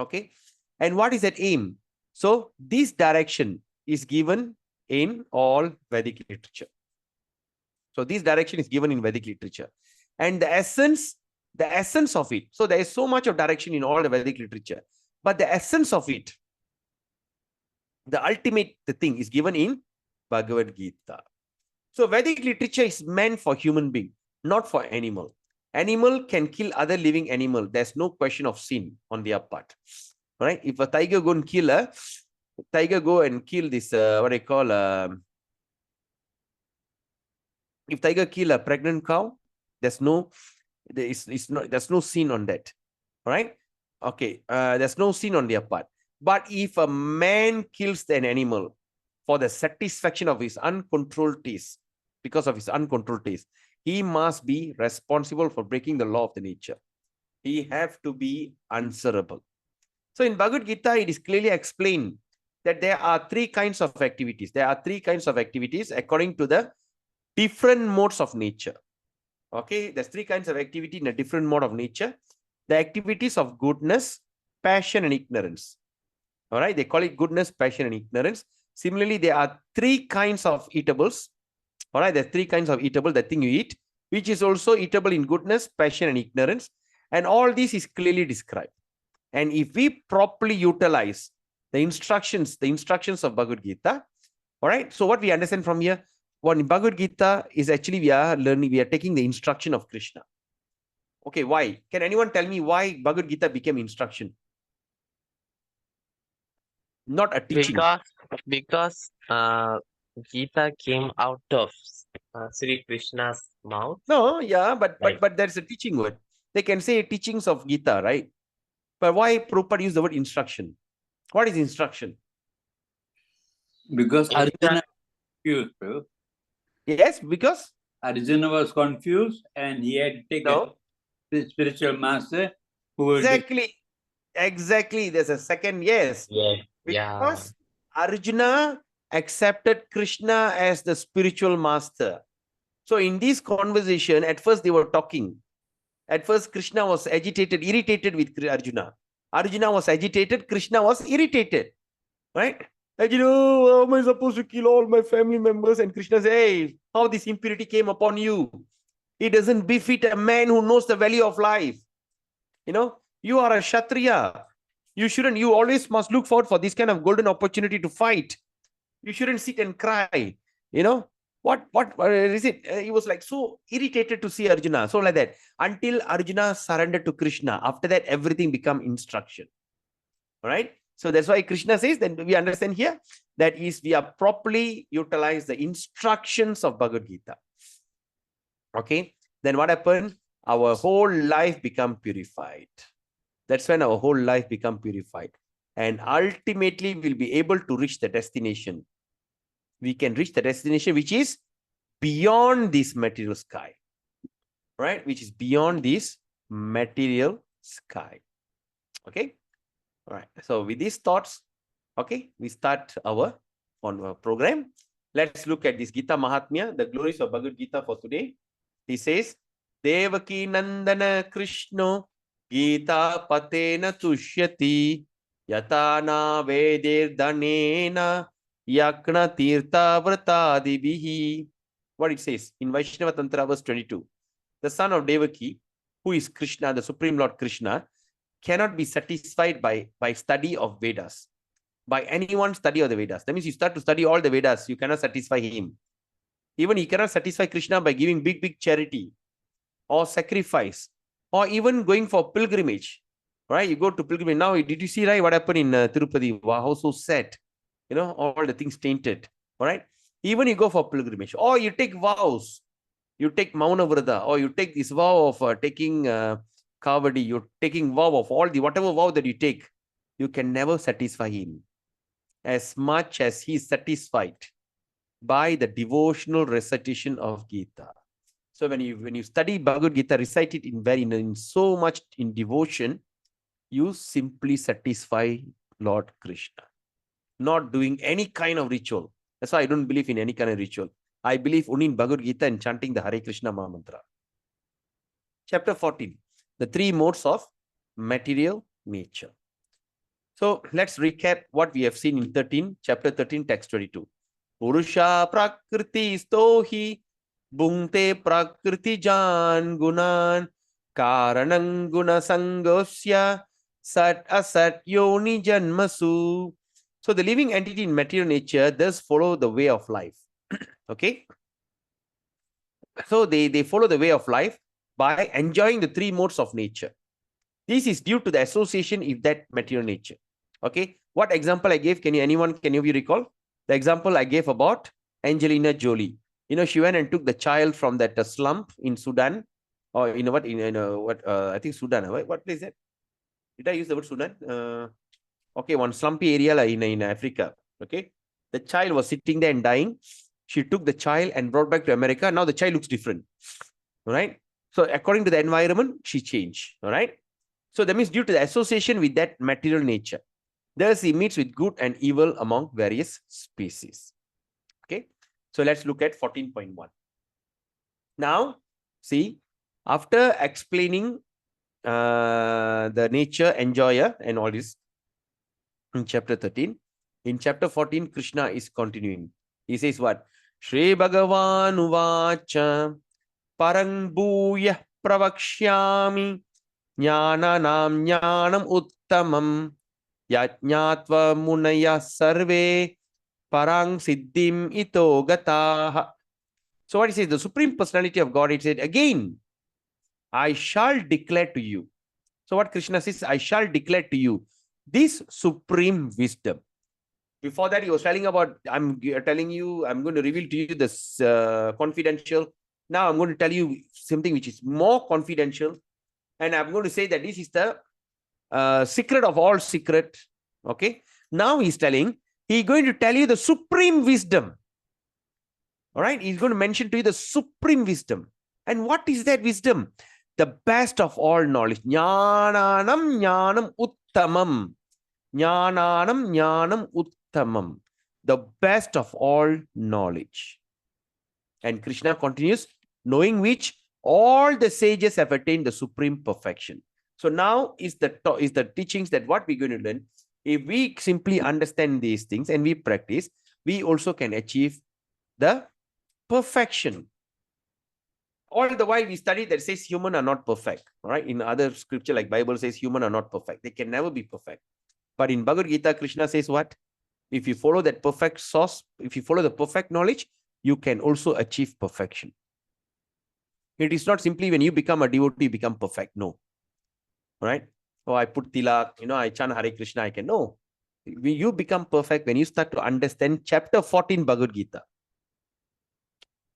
Okay. And what is that aim? So this direction is given in all Vedic literature. So this direction is given in Vedic literature. And the essence of it. So there is so much of direction in all the Vedic literature. But the essence of it, the ultimate thing, is given in Bhagavad Gita. So Vedic literature is meant for human being, not for animal. Animal can kill other living animal. There's no question of sin on their part. Right? If a tiger go and kill this, what I call, if tiger kill a pregnant cow, there's no sin on that. Right? Okay. There's no sin on their part. But if a man kills an animal for the satisfaction of his uncontrolled taste, because of his uncontrolled taste, he must be responsible for breaking the law of the nature. He have to be answerable. So in Bhagavad Gita, it is clearly explained that there are three kinds of activities. There are three kinds of activities according to the different modes of nature. Okay, there's three kinds of activity in a different mode of nature. The activities of goodness, passion, and ignorance. All right, they call it goodness, passion, and ignorance. Similarly, there are three kinds of eatables. All right, there's three kinds of eatable, the thing you eat, which is also eatable in goodness, passion, and ignorance. And all this is clearly described. And if we properly utilize the instructions of Bhagavad Gita, all right, so what we understand from here, what in Bhagavad Gita is actually we are taking the instruction of Krishna. Okay, why? Can anyone tell me why Bhagavad Gita became instruction? Not a teaching. Because Gita came out of Sri Krishna's mouth. No, yeah, but Right. but there's a teaching word. They can say teachings of Gita, right? But why Prabhupada use the word instruction? What is instruction? Because Instruct- Arjuna was confused, bro. Yes, because Arjuna was confused and he had to take no, a spiritual master who will exactly. There's a second yes. Yeah. Yeah. Because Arjuna accepted Krishna as the spiritual master. So in this conversation, at first they were talking. At first, Krishna was agitated, irritated with Arjuna. Arjuna was agitated, Krishna was irritated. Right? And how am I supposed to kill all my family members? And Krishna says, hey, how this impurity came upon you? It doesn't befit a man who knows the value of life. You are a Kshatriya. You always must look forward for this kind of golden opportunity to fight. You shouldn't sit and cry. What is it? He was like so irritated to see Arjuna. So like that. Until Arjuna surrendered to Krishna. After that, everything become instruction. All right. So that's why Krishna says that we understand here that is we are properly utilize the instructions of Bhagavad Gita. Okay. Then what happened? Our whole life become purified. That's when our whole life become purified. And ultimately we'll be able to reach the destination. We can reach the destination which is beyond this material sky. Right? Which is beyond this material sky. Okay. All right. So with these thoughts, okay, we start our program. Let's look at this Gita Mahatmya, the glories of Bhagavad Gita for today. He says, Devaki Nandana Krishno Gita Patena Tushyati Yatana Vedir Danena Yakna Tirtha Vratadibihi. What it says in Vaishnava Tantra verse 22. The son of Devaki, who is Krishna, the Supreme Lord Krishna, cannot be satisfied by study of Vedas. By anyone's study of the Vedas. That means you start to study all the Vedas, you cannot satisfy him. Even he cannot satisfy Krishna by giving big charity or sacrifice or even going for pilgrimage. Right? You go to pilgrimage. Now, did you see, right, what happened in Tirupati? Wow, how so sad. All the things tainted. All right? Even you go for pilgrimage or you take vows. You take Mauna Vrata or you take this vow of taking Kavadi. You're taking vow of all the whatever vow that you take. You can never satisfy him as much as he is satisfied by the devotional recitation of Gita. So when you study Bhagavad Gita, recite it in so much in devotion, you simply satisfy Lord Krishna. Not doing any kind of ritual. That's why I don't believe in any kind of ritual. I believe only in Bhagavad Gita and chanting the Hare Krishna Maha Mantra. Chapter 14. The three modes of material nature. So let's recap what we have seen in chapter 13, text 22. Purusha prakriti stohi bhungte prakriti jan gunan karanang guna sangosya sat asat yoni janmasu. So the living entity in material nature does follow the way of life. Okay. So they follow the way of life by enjoying the three modes of nature. This is due to the association with that material nature. Okay. What example I gave? Can you recall? The example I gave about Angelina Jolie. She went and took the child from that slump in Sudan. Or I think Sudan. What is it? Did I use the word Sudan? Okay, one slumpy area in Africa. Okay. The child was sitting there and dying. She took the child and brought back to America. Now the child looks different. All right. So according to the environment, she changed. All right. So that means due to the association with that material nature, thus he meets with good and evil among various species. Okay. So let's look at 14.1. Now, see, after explaining the nature, enjoyer, and all this in chapter 13, in chapter 14, Krishna is continuing. He says what? Shri Bhagavan Uvacha Parang Bhuya Pravakshyami Jnananam Jnanam Uttamam Yajñatva Munaya Sarve Parang Siddhim Ito Gataha. So what he says, the Supreme Personality of God, it said again, I shall declare to you. So what Krishna says, I shall declare to you this supreme wisdom. Before that, he was telling about, I'm telling you, I'm going to reveal to you this confidential. Now I'm going to tell you something which is more confidential. And I'm going to say that this is the secret of all secret. Okay. Now he's telling, he's going to tell you the supreme wisdom. All right. He's going to mention to you the supreme wisdom. And what is that wisdom? The best of all knowledge. Jnananam jnanam uttamam. Jnananam jnanam uttamam. The best of all knowledge. And Krishna continues, knowing which all the sages have attained the supreme perfection. So now is the teachings that what we're going to learn. If we simply understand these things and we practice, we also can achieve the perfection. All the while we study that says human are not perfect. All right. In other scripture like Bible says human are not perfect. They can never be perfect. But in Bhagavad Gita, Krishna says what? If you follow that perfect source, if you follow the perfect knowledge, you can also achieve perfection. It is not simply when you become a devotee, you become perfect. No. All right. Oh, I put tilak, I chant Hare Krishna, I can. No. You become perfect when you start to understand chapter 14 Bhagavad Gita.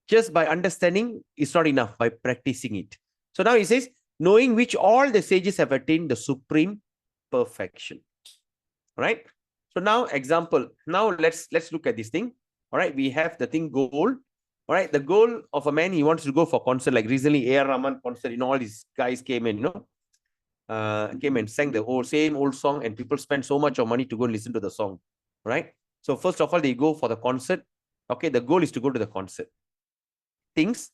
Just by understanding is not enough, by practicing it. So now he says, knowing which all the sages have attained the supreme perfection. All right. So now example. Now let's look at this thing. All right. We have the thing goal. All right. The goal of a man, he wants to go for concert. Like recently, A.R. Rahman concert, all these guys came in, came and sang the same old song, and people spend so much of money to go and listen to the song. Right. So first of all, they go for the concert. Okay. The goal is to go to the concert. Thinks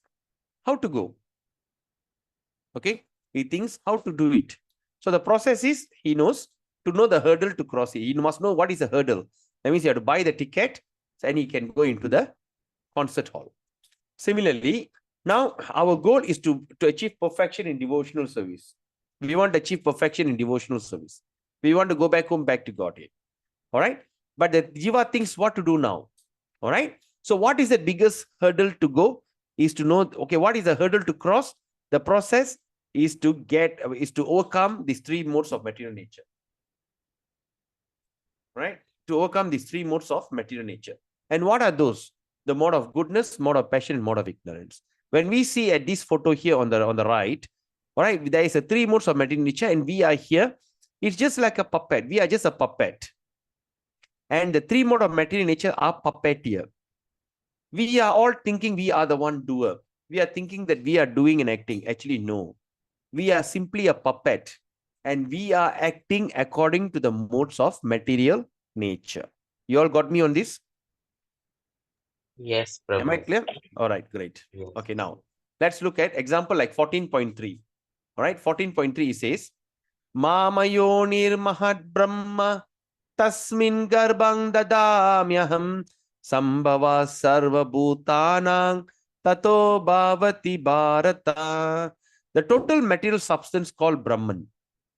how to go. Okay. He thinks how to do it. So the process is, he knows to know the hurdle to cross it. He must know what is a hurdle. That means you have to buy the ticket and he can go into the concert hall. Similarly, now our goal is to achieve perfection in devotional service. We want to achieve perfection in devotional service. We want to go back home, back to Godhead. All right. But the Jiva thinks what to do now. All right. So what is the biggest hurdle to go is to know, okay, what is the hurdle to cross? The process is to overcome these three modes of material nature. Right? To overcome these three modes of material nature. And what are those? The mode of goodness, mode of passion, and mode of ignorance. When we see at this photo here on the right, all right, there is a three modes of material nature, and we are here. It's just like a puppet. We are just a puppet. And the three modes of material nature are puppeteer. We are all thinking we are the one doer. We are thinking that we are doing and acting. Actually, no. We are simply a puppet. And we are acting according to the modes of material nature. You all got me on this? Yes, Prabhu. Am I clear? All right, great. Yes. Okay, now let's look at example like 14.3. All right, 14.3 says, Mamayonir Mahad Brahma Tasmin Garbang Dadamyaham Sambhava Sarva Bhutanang Tato Bhavati Bharata. The total material substance called Brahman,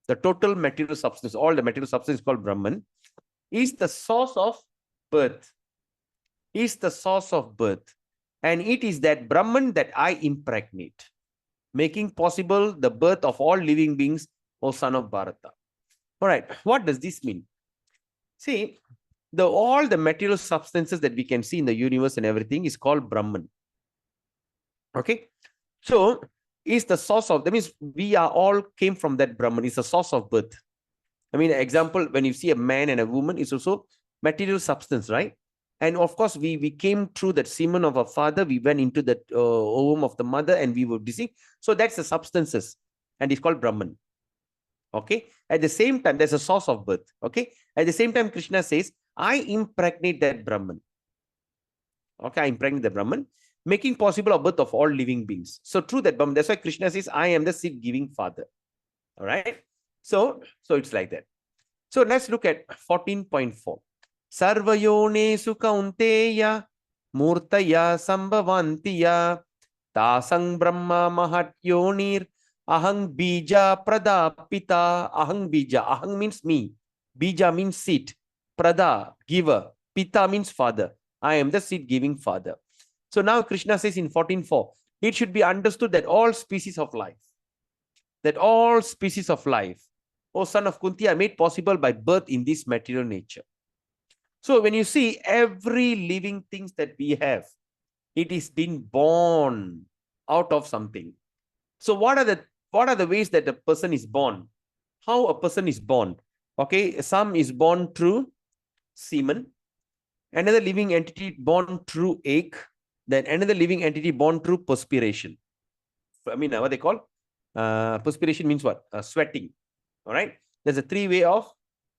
the total material substance, all the material substance called Brahman, is the source of birth. Is the source of birth. And it is that Brahman that I impregnate, making possible the birth of all living beings, O son of Bharata. All right, what does this mean? See, all the material substances that we can see in the universe and everything is called Brahman. Okay, so is the source of, that means we are all came from that Brahman, is the source of birth. I mean, example, when you see a man and a woman, it's also material substance, right? And of course, we came through that semen of our father. We went into the ovum of the mother and we were deceived. So that's the substances. And it's called Brahman. Okay. At the same time, there's a source of birth. Okay. At the same time, Krishna says, I impregnate that Brahman. Okay. I impregnate the Brahman, making possible a birth of all living beings. So through that Brahman, that's why Krishna says, I am the seed giving father. All right. So it's like that. So let's look at 14.4. Sarvayonesu kaunteya murtaya sambhavantiya tasang brahma mahat yonir ahang bija pradapita. Ahang bija. Ahang means me. Bija means seed. Prada, giver. Pita means father. I am the seed giving father. So now Krishna says in 14.4, it should be understood that all species of life, O son of Kunti, are made possible by birth in this material nature. So when you see every living things that we have, it is been born out of something. So what are the ways that a person is born? How a person is born? Okay, some is born through semen, another living entity born through egg, then another living entity born through perspiration. I mean, what they call? Perspiration means what? Sweating. All right. There's a 3-way of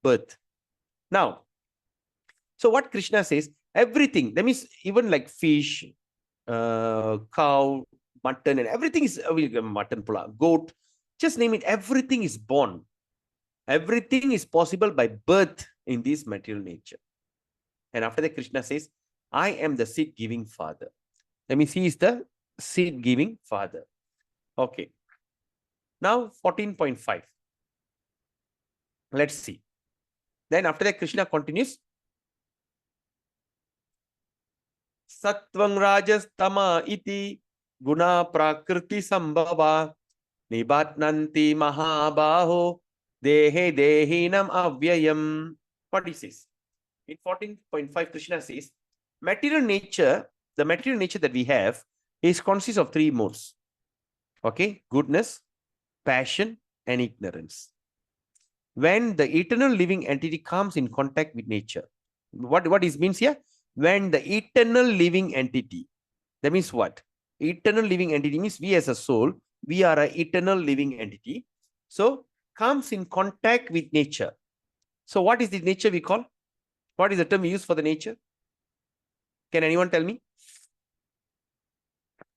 birth. Now, so what Krishna says, everything, that means even like fish, cow, mutton, and everything is mutton, goat, just name it, everything is born. Everything is possible by birth in this material nature. And after that, Krishna says, I am the seed giving father. That means he is the seed giving father. Okay. Now 14.5. Let's see. Then after that, Krishna continues. Satvang rajas tama iti guna prakriti sambhava nibatnanti mahabaho dehe dehinam avyayam. What he says? In 14.5, Krishna says, material nature, the material nature that we have consists of 3 modes. Okay, goodness, passion, and ignorance. When the eternal living entity comes in contact with nature, what is means here? When the eternal living entity, that means what? Eternal living entity means we as a soul, we are an eternal living entity. So comes in contact with nature. So what is the nature we call? What is the term we use for the nature? Can anyone tell me?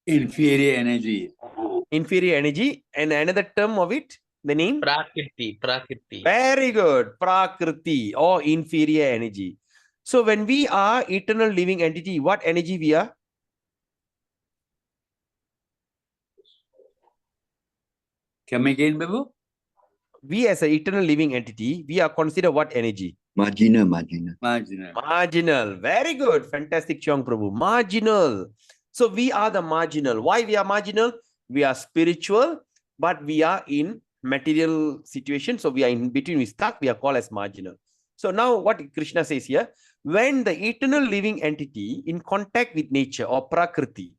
Inferior energy. Inferior energy. And another term of it, the name? Prakriti. Very good. Prakriti or inferior energy. So when we are eternal living entity, what energy we are? Come again, Babu? We as an eternal living entity, we are considered what energy? Marginal. Marginal. Very good. Fantastic, Chong Prabhu. Marginal. So we are the marginal. Why we are marginal? We are spiritual, but we are in material situation. So we are in between, we stuck, we are called as marginal. So now what Krishna says here, when the eternal living entity in contact with nature or prakriti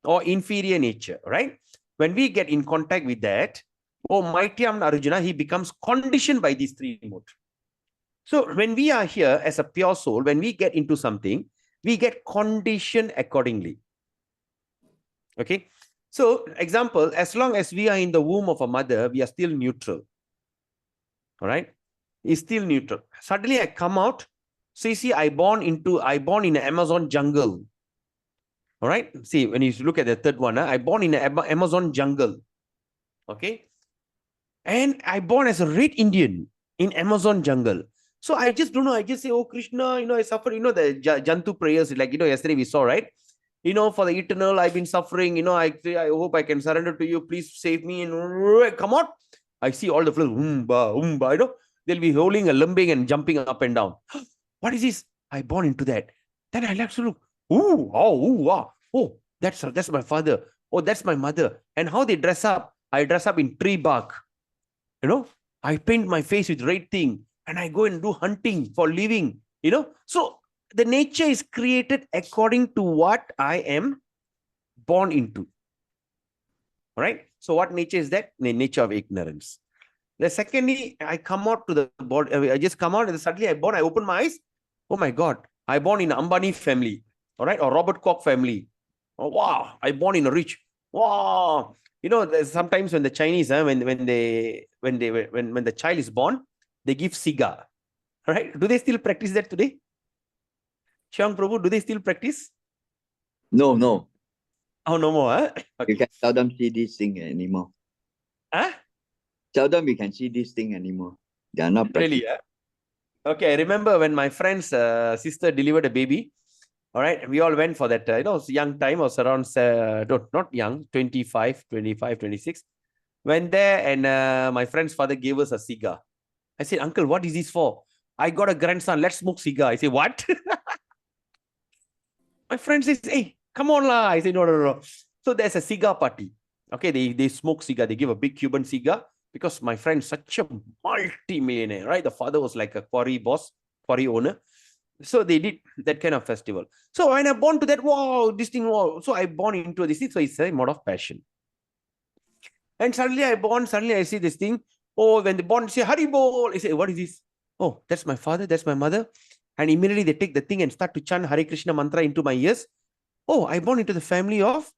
or inferior nature, right? When we get in contact with that, oh mighty Arjuna, he becomes conditioned by these 3 modes. So when we are here as a pure soul, when we get into something, we get conditioned accordingly. Okay. So example, as long as we are in the womb of a mother, we are still neutral. All right. It's still neutral. Suddenly I come out. So you see, I born in an Amazon jungle. All right. See, when you look at the third one, I born in an Amazon jungle. Okay. And I born as a red Indian in Amazon jungle. So I just don't know. I just say, oh, Krishna, I suffer, the Jantu prayers, like, yesterday we saw, right? For the eternal, I've been suffering, I hope I can surrender to you. Please save me. And come on. I see all the flows, they'll be rolling, lumbing and jumping up and down. What is this? I born into that. Then I like to look. Oh, that's my father. Oh, that's my mother. And how they dress up. I dress up in tree bark. I paint my face with red thing and I go and do hunting for living, So the nature is created according to what I am born into. All right. So what nature is that? The nature of ignorance. The secondly, I come out to the body. I just come out and suddenly I open my eyes. Oh my God, I born in Ambani family, all right, or Robert Koch family. Oh, wow, I born in a rich. Wow, there's sometimes when the Chinese, when the child is born, they give cigar, right? Do they still practice that today? Chiang Prabhu, do they still practice? No, no. Oh, no more, huh? You Okay. can seldom see this thing anymore. Huh? Seldom you can see this thing anymore. They are not Really, practicing. yeah? Okay, I remember when my friend's sister delivered a baby. All right, we all went for that. Young time was around, not young, 25, 26. Went there and my friend's father gave us a cigar. I said, Uncle, what is this for? I got a grandson. Let's smoke cigar. I said, what? My friend says, hey, come on lah. I said, no. So there's a cigar party. Okay, they smoke cigar. They give a big Cuban cigar because my friend's such a multi-millionaire, right? The father was like a quarry boss, quarry owner. So they did that kind of festival. So when I born to that, wow, this thing, wow. So I born into this thing. So it's a mode of passion. And suddenly I see this thing. Oh, when the born, say, Haribol. I say, what is this? Oh, that's my father, that's my mother. And immediately they take the thing and start to chant Hare Krishna mantra into my ears. Oh, I born into the family of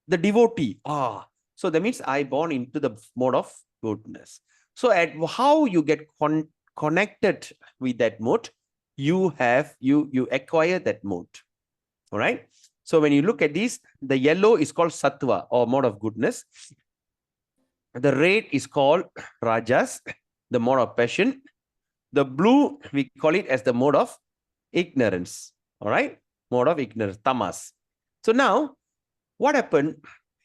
the devotee. So that means I born into the mode of goodness. So at how you get connected with that mode, you acquire that mode. All right. So when you look at this, the yellow is called sattva or mode of goodness. The red is called rajas, the mode of passion. The blue, we call it as the mode of ignorance. All right. Mode of ignorance, tamas. So now, what happened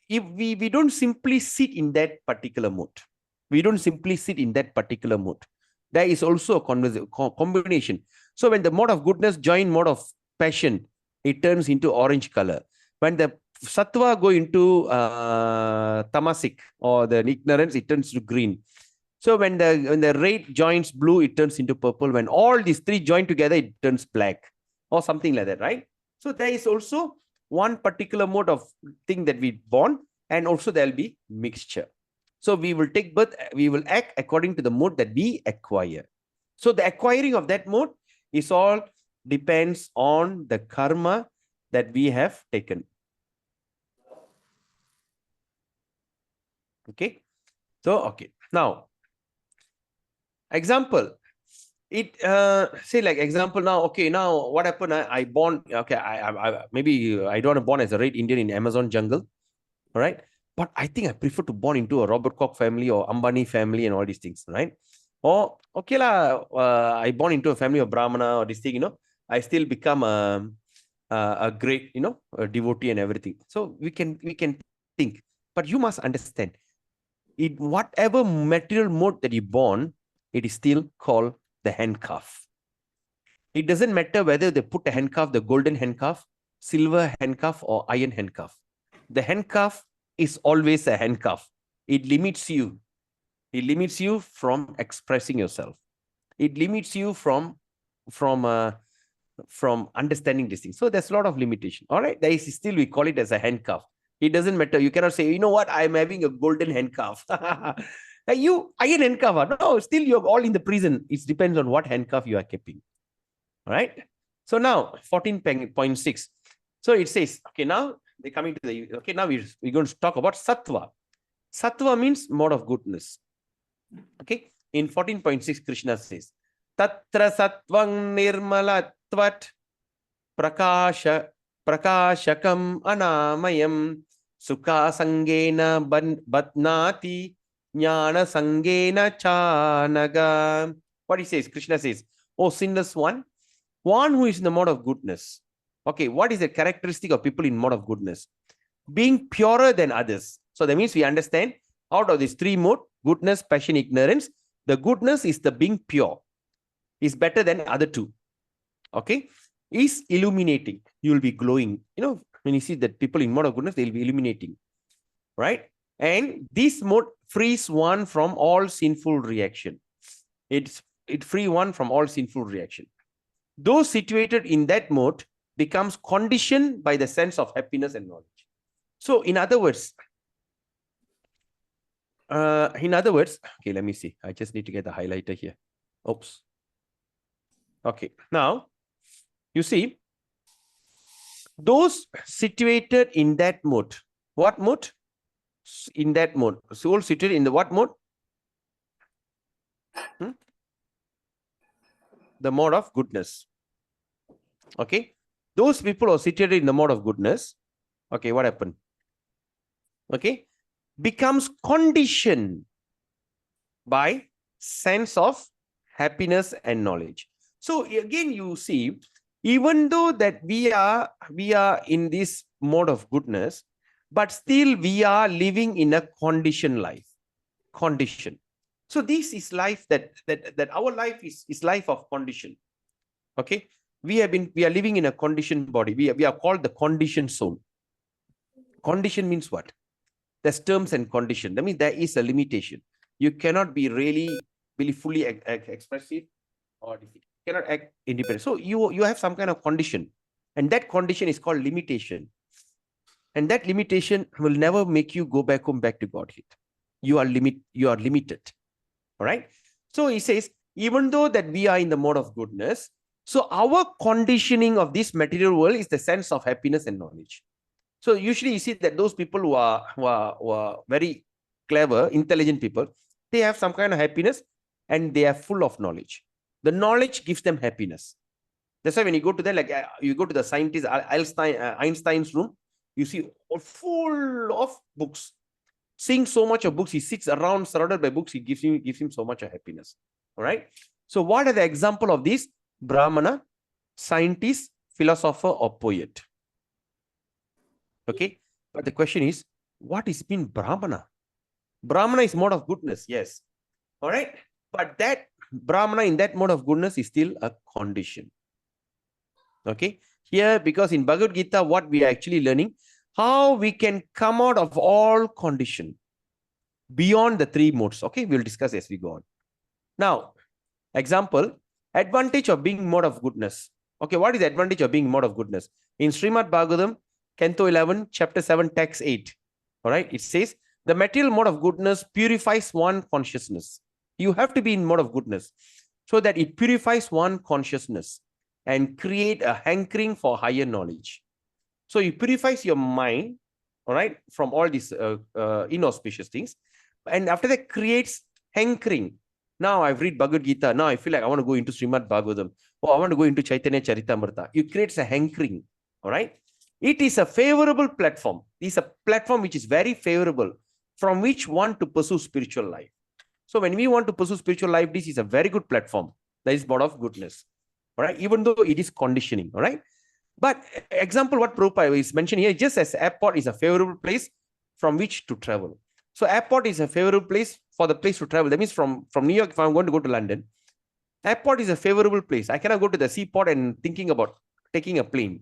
if we don't simply sit in that particular mode? We don't simply sit in that particular mode. There is also a combination. So when the mode of goodness join mode of passion, it turns into orange color. When the sattva go into tamasic or the ignorance, it turns to green. So when the red joins blue, it turns into purple. When all these three join together, it turns black or something like that, right? So there is also one particular mode of thing that we born, and also there'll be mixture. So we will take birth, we will act according to the mode that we acquire. So the acquiring of that mode is all depends on the karma that we have taken. Okay. So, okay. Now, example. It say like example now. Okay, now what happened? I born. Okay, I maybe I don't want to born as a red Indian in Amazon jungle. All right. But I think I prefer to born into a Robert Koch family or Ambani family and all these things, right? Or okay lah, I born into a family of Brahmana or this thing, I still become a great, a devotee and everything. So we can think, but you must understand, in whatever material mode that you born, it is still called the handcuff. It doesn't matter whether they put a handcuff, the golden handcuff, silver handcuff, or iron handcuff. The handcuff is always a handcuff. It limits you. It limits you from expressing yourself. It limits you from understanding this thing. So there's a lot of limitation. All right. There is still, we call it as a handcuff. It doesn't matter. You cannot say, you know what, I'm having a golden handcuff. You iron handcuff. No, still you're all in the prison. It depends on what handcuff you are keeping. All right. So now 14.6. So it says, okay, now they're coming to the, okay, now we're going to talk about sattva. Sattva means mode of goodness. Okay. In 14.6, Krishna says, Tatra sattvang nirmalatvat prakashakam anamayam sukha sangena batnati jnana sangena chanaga. What he says, Krishna says, oh sinless one who is in the mode of goodness. Okay, what is the characteristic of people in mode of goodness? Being purer than others. So that means we understand out of these three modes, goodness, passion, ignorance, the goodness is the being pure. Is better than other two. Okay, is illuminating. You will be glowing. When you see that people in mode of goodness, they will be illuminating, right? And this mode frees one from all sinful reaction. It free one from all sinful reaction. Those situated in that mode becomes conditioned by the sense of happiness and knowledge. So, in other words, okay, let me see. I just need to get the highlighter here. Oops. Okay, now You see, those situated in that mode. What mode? In that mode. Soul situated in the what mode? The mode of goodness. Okay. Those people who are situated in the mode of goodness. Okay, what happened? Okay. Becomes conditioned by sense of happiness and knowledge. So again, you see, even though that we are in this mode of goodness, but still we are living in a conditioned life. Condition. So this is life that our life is life of condition. Okay. We are living in a conditioned body. We are called the conditioned soul. Condition means what? There's terms and condition. That means there is a limitation. You cannot be really fully expressive, or you cannot act independent. So you have some kind of condition, and that condition is called limitation. And that limitation will never make you go back home, back to Godhead. You are limited. All right. So he says, even though that we are in the mode of goodness, so our conditioning of this material world is the sense of happiness and knowledge. So usually you see that those people who are very clever, intelligent people, they have some kind of happiness and they are full of knowledge. The knowledge gives them happiness. That's why when you go to them, like you go to the scientist Einstein's room, you see full of books. Seeing so much of books, he sits around surrounded by books. He gives him so much of happiness. All right. So what are the example of this? Brahmana, scientist, philosopher, or poet. Okay. But the question is, what is been Brahmana? Brahmana is mode of goodness. Yes. All right. But that Brahmana in that mode of goodness is still a condition. Okay. Here, because in Bhagavad Gita, what we are actually learning, how we can come out of all condition beyond the three modes. Okay. We'll discuss as we go on. Now, example, advantage of being mode of goodness. Okay. What is the advantage of being mode of goodness? In Srimad Bhagavatam, Canto 11, Chapter 7, Text 8. All right. It says, the material mode of goodness purifies one consciousness. You have to be in mode of goodness so that it purifies one consciousness and create a hankering for higher knowledge. So it purifies your mind, all right, from all these inauspicious things. And after that creates hankering. Now I've read Bhagavad Gita. Now I feel like I want to go into Srimad Bhagavatam. Or I want to go into Chaitanya Charitamrita. It creates a hankering, all right. It is a favorable platform. It is a platform which is very favorable from which one to pursue spiritual life. So when we want to pursue spiritual life, this is a very good platform. That is mode of goodness. All right. Even though it is conditioning. All right. But example, what Prabhupada is mentioning here, just as airport is a favorable place from which to travel. So airport is a favorable place for the place to travel. That means from New York, if I'm going to go to London, airport is a favorable place. I cannot go to the seaport and thinking about taking a plane.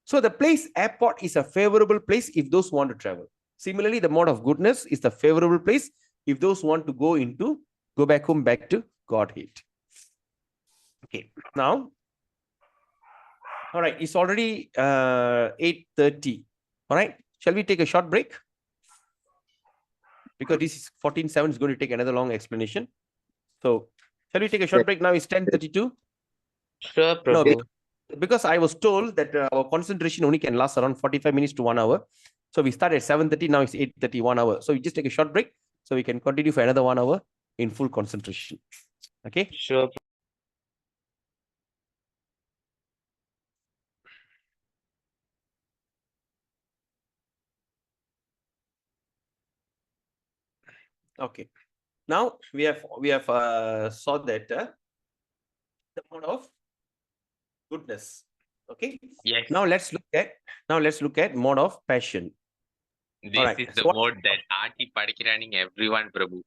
So the place airport is a favorable place if those want to travel. Similarly, the mode of goodness is the favorable place if those want to go back home, back to Godhead. Okay, now, all right, it's already 8:30. All right, shall we take a short break? Because this is 14:7 is going to take another long explanation. So, shall we take a short break now? It's 10:32. Sure, Prabhu. No, because I was told that our concentration only can last around 45 minutes to 1 hour. So we start at 7:30, now it's 8:30, 1 hour. So we just take a short break so we can continue for another 1 hour in full concentration. Okay? Sure. Okay. Now we have saw that the mode of goodness. Okay. Yes. Now let's look at mode of passion. This All right. is the So mode that Aati Padikiraning everyone, Prabhu.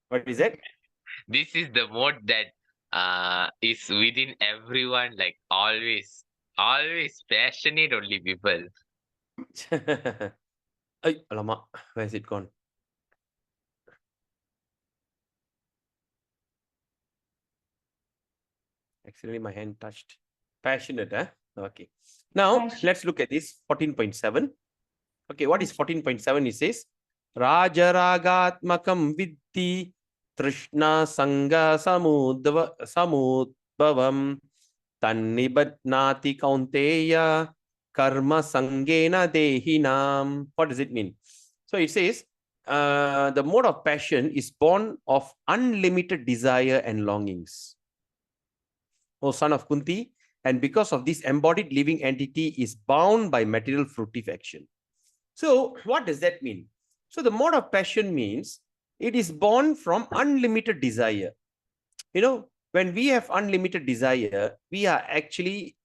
what is it? This is the mode that is within everyone, like always passionate only people. Ay, alamak, where is it gone? Accidentally my hand touched. Passionate, huh? Okay. Now let's look at this 14.7. Okay, what is 14.7? It says Rajaragatmakam Vitti Trishna Sangha Samudbhavam Tannibadnati kaunteya karma sangena dehinam. What does it mean? So it says, the mode of passion is born of unlimited desire and longings. O son of Kunti, and because of this embodied living entity is bound by material fruitive action. So what does that mean? So the mode of passion means it is born from unlimited desire. When we have unlimited desire, we are actually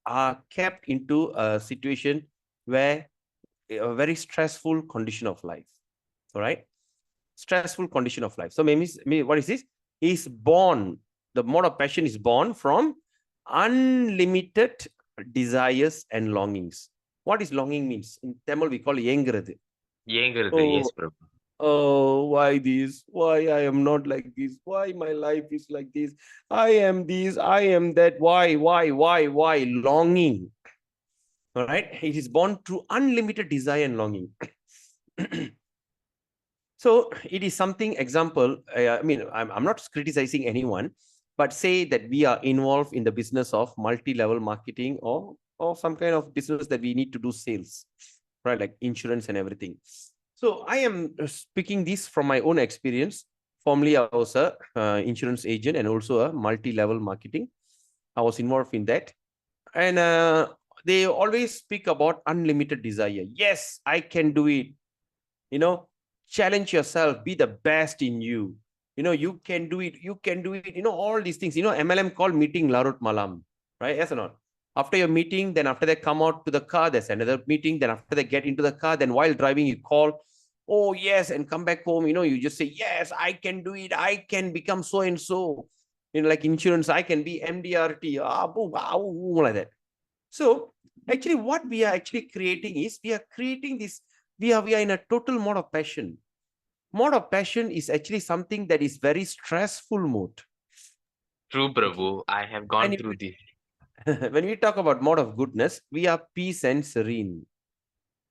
kept into a situation where a very stressful condition of life. All right. Stressful condition of life. So maybe what is this? Is born, the mode of passion is born from unlimited desires and longings. What is longing means? In Tamil, we call yengirathu. Yes, Prabhu. Oh, why this? Why I am not like this? Why my life is like this? I am this, I am that. Why? Longing. All right. It is born through unlimited desire and longing. So it is something, example, I'm not criticizing anyone, but say that we are involved in the business of multi-level marketing or some kind of business that we need to do sales, right? Like insurance and everything. So I am speaking this from my own experience. Formerly, I was a insurance agent and also a multi-level marketing. I was involved in that. And they always speak about unlimited desire. Yes, I can do it. Challenge yourself, be the best in you. You can do it. You can do it. All these things. MLM called meeting Larut Malam, right? Yes or not? After your meeting, then after they come out to the car, there's another meeting. Then after they get into the car, then while driving, you call, oh, yes, and come back home. You just say, yes, I can do it. I can become so and so. Like insurance, I can be MDRT, like that. So actually, what we are actually creating is we are creating this. We are in a total mode of passion. Mode of passion is actually something that is very stressful mode. True, Prabhu. I have gone through this. When we talk about mode of goodness, we are peace and serene.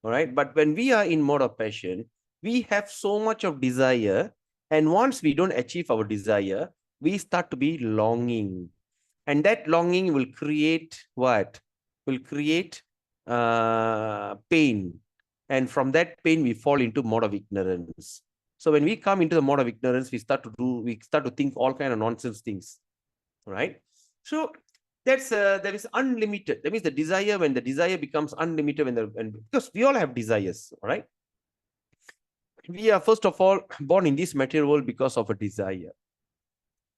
All right. But when we are in mode of passion, we have so much of desire. And once we don't achieve our desire, we start to be longing. And that longing will create what? Will create pain. And from that pain, we fall into mode of ignorance. So when we come into the mode of ignorance, we start to think all kind of nonsense things. Right? So there is unlimited. That means the desire, when the desire becomes unlimited, because we all have desires, all right? We are first of all born in this material world because of a desire.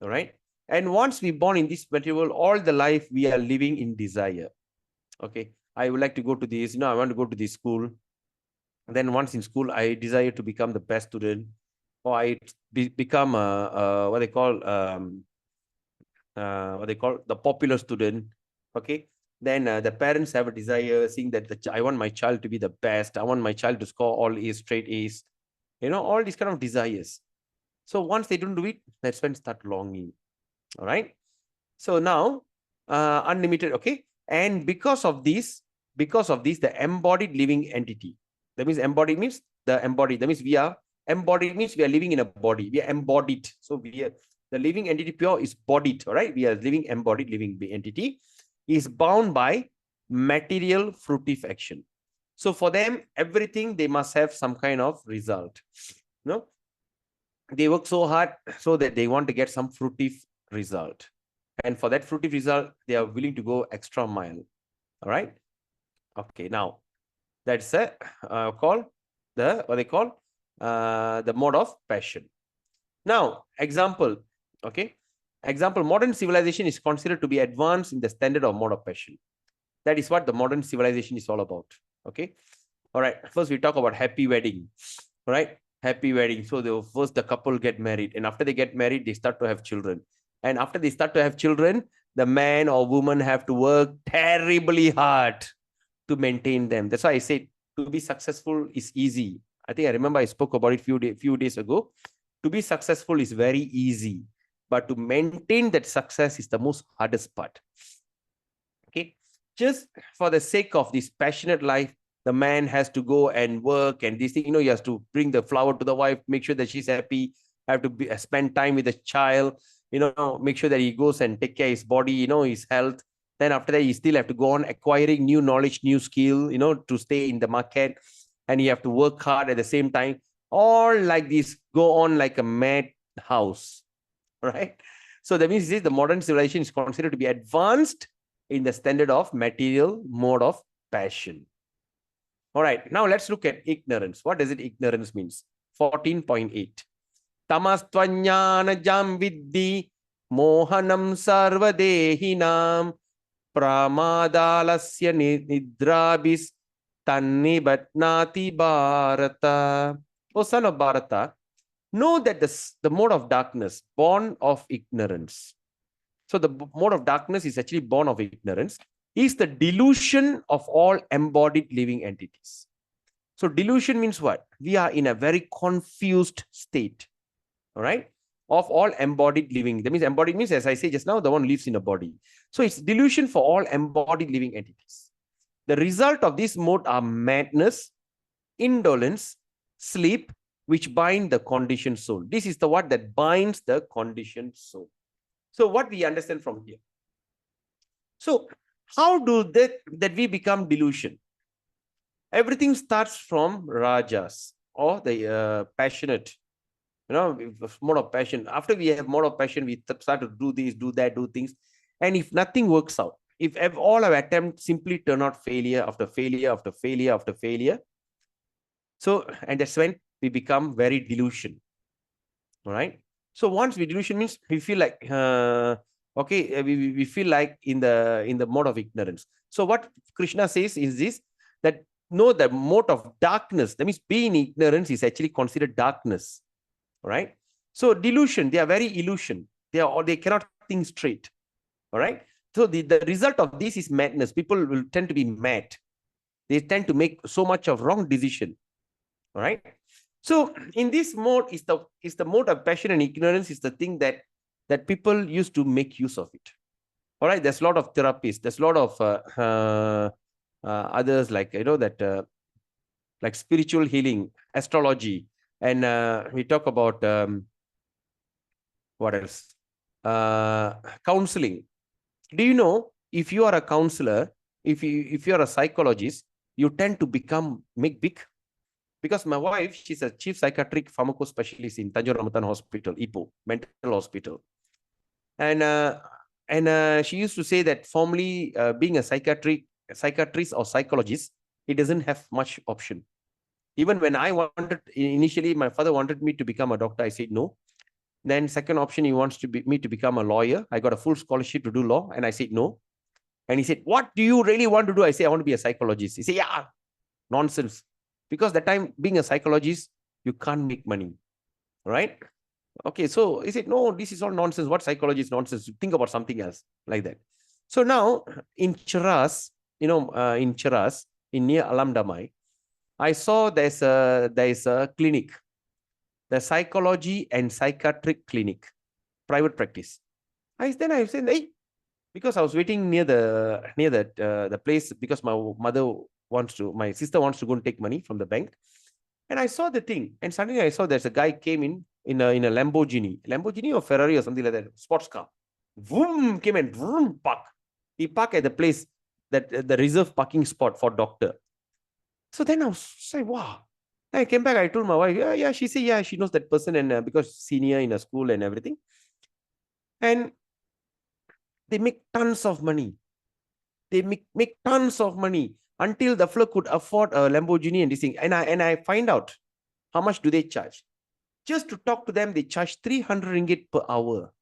All right. And once we born in this material world, all the life we are living in desire. Okay. I would like to go to this, I want to go to this school. Then once in school, I desire to become the best student, or I become what they call the popular student. Okay. Then the parents have a desire, seeing that I want my child to be the best. I want my child to score all A's, straight A's. All these kind of desires. So once they don't do it, that's when start longing. All right. So now, unlimited. Okay. And because of this, the embodied living entity. That means embodied means the embodied. That means we are embodied means we are living in a body. We are embodied. So the living entity pure is bodied. All right. We are living embodied living entity is bound by material fruitive action. So for them, everything they must have some kind of result. They work so hard so that they want to get some fruitive result. And for that fruitive result, they are willing to go extra mile. All right. Okay. Now, that's called the mode of passion. Now, example. Okay. Example, modern civilization is considered to be advanced in the standard of mode of passion. That is what the modern civilization is all about. Okay. All right. First, we talk about happy wedding. All right. Happy wedding. So the couple get married, and after they get married, they start to have children. And after they start to have children, the man or woman have to work terribly hard to maintain them. That's why I said to be successful is easy. I think I remember I spoke about it few days ago. To be successful is very easy, but to maintain that success is the most hardest part. Okay. Just for the sake of this passionate life, the man has to go and work and this thing, he has to bring the flower to the wife, make sure that she's happy, have to spend time with the child, make sure that he goes and take care of his body, his health. Then after that, you still have to go on acquiring new knowledge, new skill, to stay in the market. And you have to work hard at the same time. All like this go on like a madhouse, right? So that means the modern civilization is considered to be advanced in the standard of material mode of passion. All right, now let's look at ignorance. What does it ignorance means? 14.8. Tamastvanyana jam viddhi mohanam sarvadehinam pramadalasya nidrabis tannibatnati bharata. O son of Bharata, know that the mode of darkness, born of ignorance. So the mode of darkness is actually born of ignorance, is the delusion of all embodied living entities. So delusion means what? We are in a very confused state, all right, of all embodied living. That means embodied means, as I say just now, the one lives in a body. So it's delusion for all embodied living entities. The result of this mode are madness, indolence, sleep, which bind the conditioned soul. This is the what that binds the conditioned soul. So what we understand from here? So how do that we become delusion? Everything starts from rajas, or the passionate, mode of passion. After we have mode of passion, we start to do this, do that, do things. And if nothing works out, if all our attempts simply turn out failure after failure after failure after failure, so, and that's when we become very delusion. All right. So once we delusion means we feel like, okay, we feel like in the mode of ignorance. So what Krishna says is this, that no, the mode of darkness, that means being ignorance is actually considered darkness. All right. So delusion, they are very illusion. They cannot think straight. All right. So the result of this is madness. People will tend to be mad. They tend to make so much of wrong decision. All right. So in this mode is the mode of passion and ignorance is the thing that people used to make use of it. All right. There's a lot of therapists. There's a lot of others like, like spiritual healing, astrology. And we talk about what else? Counseling. Do you know, if you are a counselor, if you are a psychologist, you tend to make big? Because my wife, she's a chief psychiatric pharmaco specialist in Tanjore Ramatan Hospital, Ipoh, mental hospital. And she used to say that formerly being a psychiatrist or psychologist, it doesn't have much option. Even when I wanted, initially, my father wanted me to become a doctor. I said no. Then second option, he wants me to become a lawyer. I got a full scholarship to do law, and I said no. And he said, what do you really want to do? I say, I want to be a psychologist. He said, yeah, nonsense. Because that time, being a psychologist, you can't make money, right? Okay, so he said, no, this is all nonsense. What psychology is nonsense? Think about something else, like that. So now, in Cheras, in near Alam Damai, I saw there's a clinic, the psychology and psychiatric clinic, private practice. Then I said, hey, because I was waiting near the place, because my sister wants to go and take money from the bank. And I saw the thing, and suddenly I saw there's a guy came in a Lamborghini or Ferrari or something like that, sports car. Vroom, came and vroom, park. He parked at the place, that the reserve parking spot for doctor. So then I was like, wow. I came back, I told my wife, yeah, she said, yeah, she knows that person, and because senior in a school and everything. And they make tons of money. They make tons of money until the fellow could afford a Lamborghini and this thing. And I find out how much do they charge. Just to talk to them, they charge 300 ringgit per hour.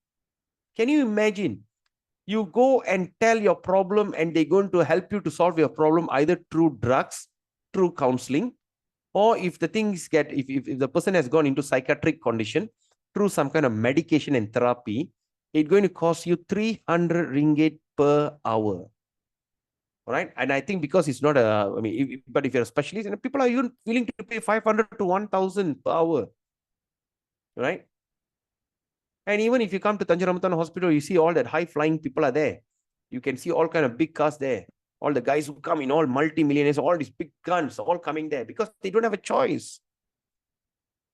Can you imagine? You go and tell your problem, and they're going to help you to solve your problem either through drugs, through counseling, or if the things if the person has gone into psychiatric condition, through some kind of medication and therapy, it's going to cost you 300 ringgit per hour. All right. And I think because it's not but if you're a specialist, and people are even willing to pay 500 to 1,000 per hour. Right. And even if you come to Tanjore Ramatan Hospital, you see all that high flying people are there. You can see all kind of big cars there. All the guys who come in, all multi-millionaires, all these big guns, all coming there because they don't have a choice.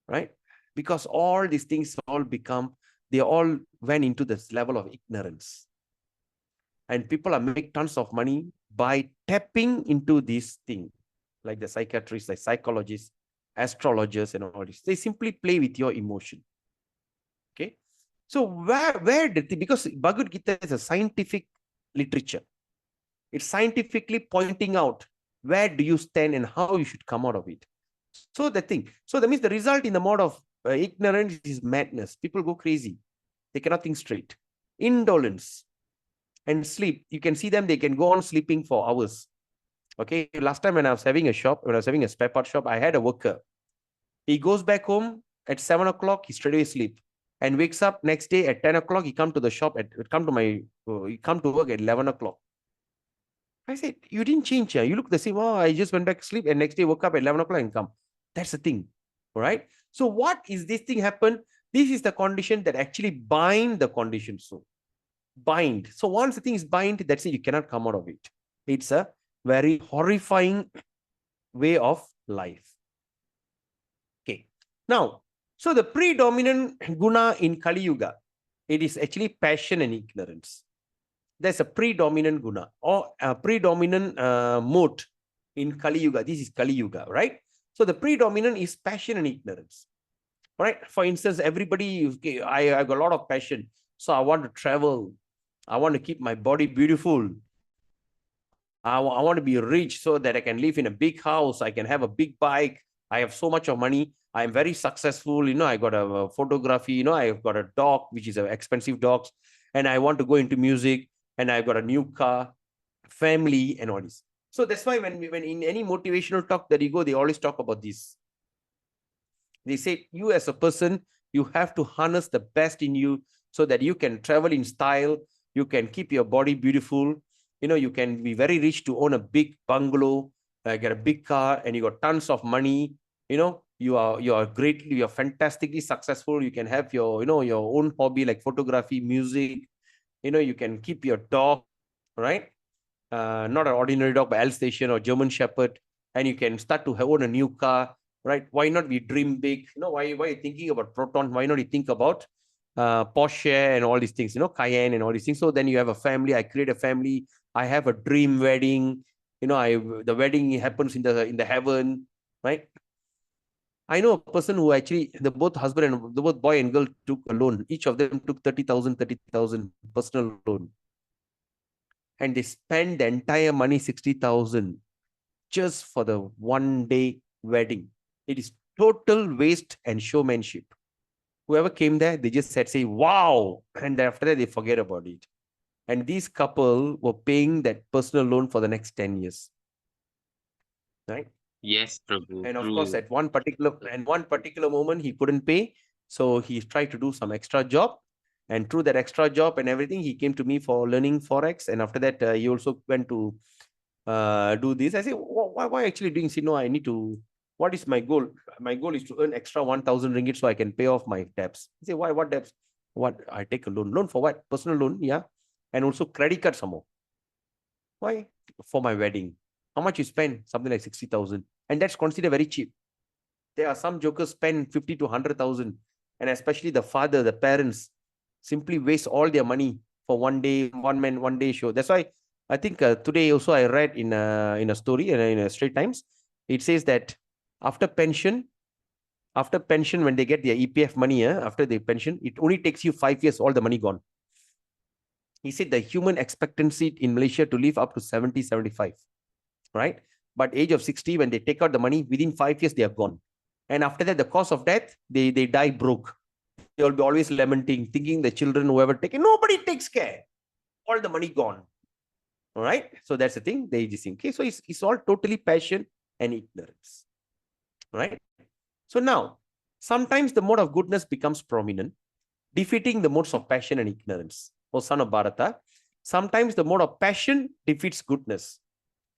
Right. Because all these things they all went into this level of ignorance. And people are make tons of money by tapping into this thing, like the psychiatrists, like psychologists, astrologers, and all this. They simply play with your emotion. Okay. So where did because Bhagavad Gita is a scientific literature. It's scientifically pointing out where do you stand and how you should come out of it. So the thing, so that means the result in the mode of ignorance is madness. People go crazy. They cannot think straight. Indolence and sleep. You can see them, they can go on sleeping for hours. Okay. Last time when I was having a shop, when I was having a spare part shop, I had a worker. He goes back home at 7 o'clock, he straight away sleep and wakes up next day at 10 o'clock. He come to the shop, he come to work at 11 o'clock. I said, you didn't change. You look the same. Oh, I just went back to sleep and next day woke up at 11 o'clock and come. That's the thing. All right. So what is this thing happen? This is the condition that actually bind the condition. So bind. So once the thing is bind, that's it. You cannot come out of it. It's a very horrifying way of life. Okay. Now, so the predominant guna in Kali Yuga, it is actually passion and ignorance. There's a predominant guna or a predominant mode in Kali Yuga. This is Kali Yuga, right? So the predominant is passion and ignorance, right? For instance, everybody, okay, I got a lot of passion. So I want to travel. I want to keep my body beautiful. I want to be rich so that I can live in a big house. I can have a big bike. I have so much of money. I'm very successful. You know, I got a photography. You know, I've got a dog, which is an expensive dog. And I want to go into music. And I've got a new car, family, and all this. So that's why when in any motivational talk that you go, they always talk about this. They say, you as a person, you have to harness the best in you so that you can travel in style. You can keep your body beautiful. You know, you can be very rich to own a big bungalow, get a big car, and you got tons of money. You know, you are fantastically successful. You can have your, you know, your own hobby like photography, music. You know, you can keep your dog, right? Not an ordinary dog, but Alsatian or German Shepherd. And you can start to own a new car, right? Why not we dream big? You know, why are you thinking about Proton? Why not you think about Porsche and all these things, you know, Cayenne and all these things. So then you have a family. I create a family. I have a dream wedding. You know, the wedding happens in the heaven, right? I know a person who actually, the both boy and girl took a loan. Each of them took 30,000 personal loan. And they spent the entire money, 60,000, just for the 1 day wedding. It is total waste and showmanship. Whoever came there, they just say, wow. And after that, they forget about it. And these couple were paying that personal loan for the next 10 years. Right? Yes, Prabhu. And of True. course, at one particular moment, he couldn't pay. So he tried to do some extra job. And through that extra job and everything, he came to me for learning Forex. And after that, he also went to do this. I say, why actually doing? See, no, I need to, what is my goal? My goal is to earn extra 1,000 ringgit so I can pay off my debts. I say, why, what debts? What? I take a loan. Loan for what? Personal loan, yeah. And also credit card some more. Why? For my wedding. How much you spend? Something like 60,000. And that's considered very cheap. There are some jokers spend 50 to 100,000. And especially the father, the parents, simply waste all their money for 1 day, one day show. That's why I think today also I read in a story in a Straits Times, it says that after pension, when they get their EPF money, after the pension, it only takes you 5 years, all the money gone. He said the human expectancy in Malaysia to live up to 70, 75, right? But age of 60, when they take out the money, within 5 years, they are gone. And after that, the cause of death, they die broke. They will be always lamenting, thinking the children, whoever taken, nobody takes care. All the money gone. All right. So that's the thing. They just think, okay. So it's all totally passion and ignorance. Right. So now, sometimes the mode of goodness becomes prominent, defeating the modes of passion and ignorance. O son of Bharata, sometimes the mode of passion defeats goodness.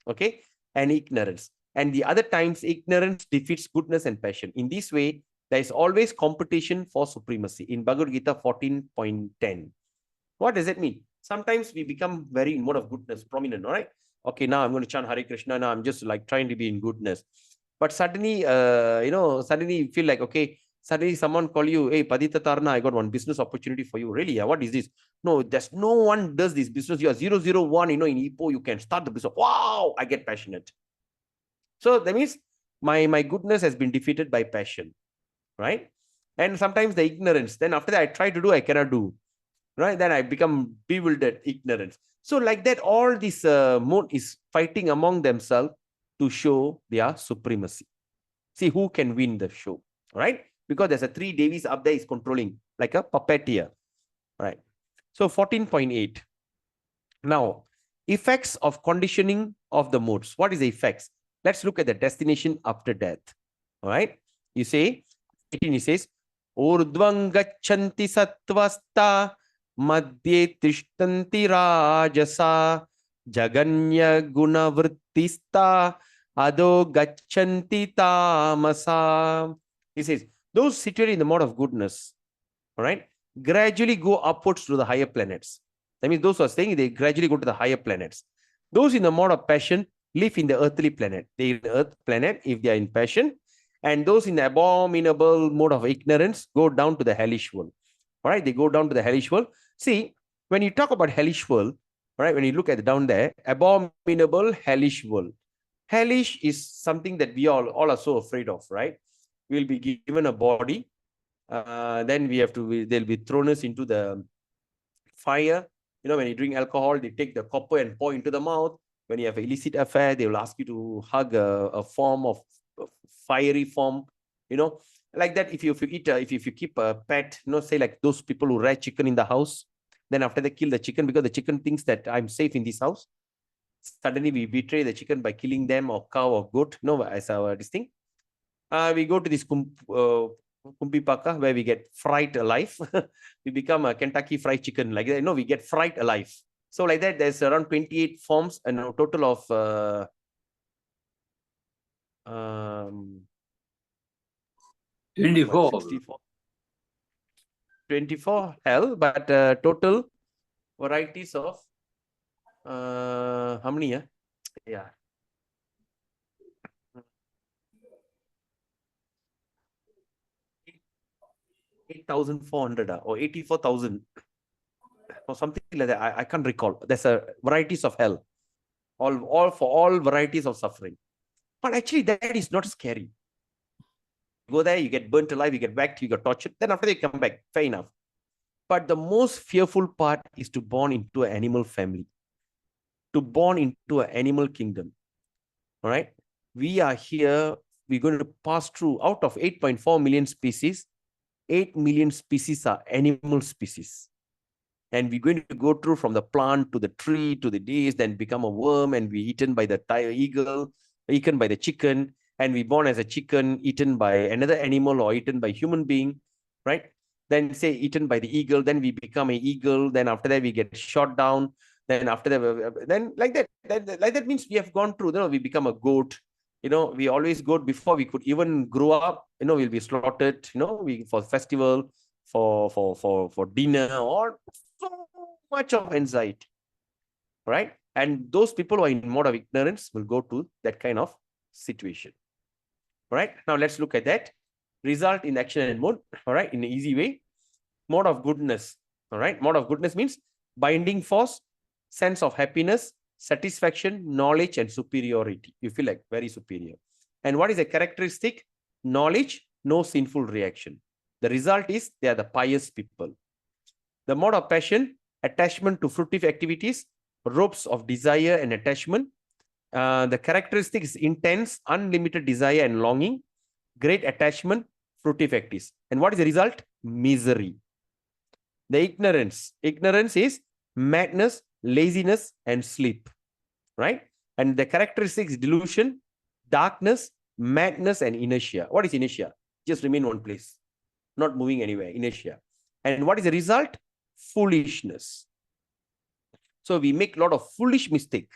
Okay. And ignorance. And the other times, ignorance defeats goodness and passion. In this way, there is always competition for supremacy. In Bhagavad Gita 14.10. What does it mean? Sometimes we become very in mode of goodness, prominent, all right? Okay, now I'm going to chant Hare Krishna. Now I'm just like trying to be in goodness. But suddenly, suddenly you feel like, okay, Suddenly someone call you, hey, Padita Tarna, I got one business opportunity for you. Really? Yeah, what is this? No, there's no one does this business. You are 001, in Ipoh, you can start the business. Wow, I get passionate. So that means my goodness has been defeated by passion, right? And sometimes the ignorance. Then after that, I try to do, I cannot do, right? Then I become bewildered, ignorance. So like that, all this mode is fighting among themselves to show their supremacy. See who can win the show, right? Because there's a 3 Devis up there is controlling, like a puppeteer, right? So 14.8. Now, effects of conditioning of the modes. What is the effects? Let's look at the destination after death. All right. You say, 18, he says, Urdhvam gachanti sattvasta madhye tishtanti rajasa jaganya gunavrittista ado gachanti tamasa. He says, those situated in the mode of goodness, all right, gradually go upwards to the higher planets. That means those who are staying, they gradually go to the higher planets. Those in the mode of passion live in the earthly planet. They in the earth planet if they are in passion. And those in the abominable mode of ignorance go down to the hellish world. All right, they go down to the hellish world. See, when you talk about hellish world, all right, when you look at it down there, abominable hellish world. Hellish is something that we all are so afraid of, right? We'll be given a body. Then we have to, they'll be thrown us into the fire. You know, when you drink alcohol, they take the copper and pour into the mouth. When you have an illicit affair, they will ask you to hug a form of fiery form, you know, like that. If you eat, if you keep a pet, you know, say like those people who rear chicken in the house, then after they kill the chicken because the chicken thinks that I'm safe in this house. Suddenly we betray the chicken by killing them, or cow or goat, no, as our this thing. We go to this Kumpi Paka where we get fried alive. We become a Kentucky fried chicken like that. No, we get fried alive. So like that, there's around 28 forms and a total of 24. 64. 24 hell, but total varieties of how many? Yeah. 8,400 or 84,000 or something like that. I can't recall. There's a varieties of hell, all for all varieties of suffering. But actually, that is not scary. You go there, you get burnt alive, you get whacked, you get tortured. Then after they come back, fair enough. But the most fearful part is to born into an animal family, to born into an animal kingdom. All right, we are here. We're going to pass through. Out of 8.4 million species, 8 million species are animal species. And we're going to go through from the plant to the tree to the days, then become a worm and be eaten by the eagle, eaten by the chicken, and we born as a chicken, eaten by another animal or eaten by human being, right? Then say eaten by the eagle, then we become an eagle, then after that we get shot down, then after that, then like that, like that means we have gone through, you know, we become a goat, you know, we always goat before we could even grow up, you know, we'll be slaughtered, you know, we for festival, for dinner, or so much of anxiety, right? And those people who are in mode of ignorance will go to that kind of situation. All right, now let's look at that. Result in action and mode, all right, in an easy way. Mode of goodness, all right. Mode of goodness means binding force, sense of happiness, satisfaction, knowledge, and superiority. You feel like very superior. And what is a characteristic? Knowledge, no sinful reaction. The result is they are the pious people. The mode of passion, attachment to fruitive activities, ropes of desire and attachment. The characteristic is intense, unlimited desire and longing, great attachment, fruitive activities. And what is the result? Misery. The ignorance. Ignorance is madness, laziness, and sleep, right? And the characteristic is delusion, darkness, madness, and inertia. What is inertia? Just remain one place, not moving anywhere, inertia. And what is the result? Foolishness. So we make a lot of foolish mistake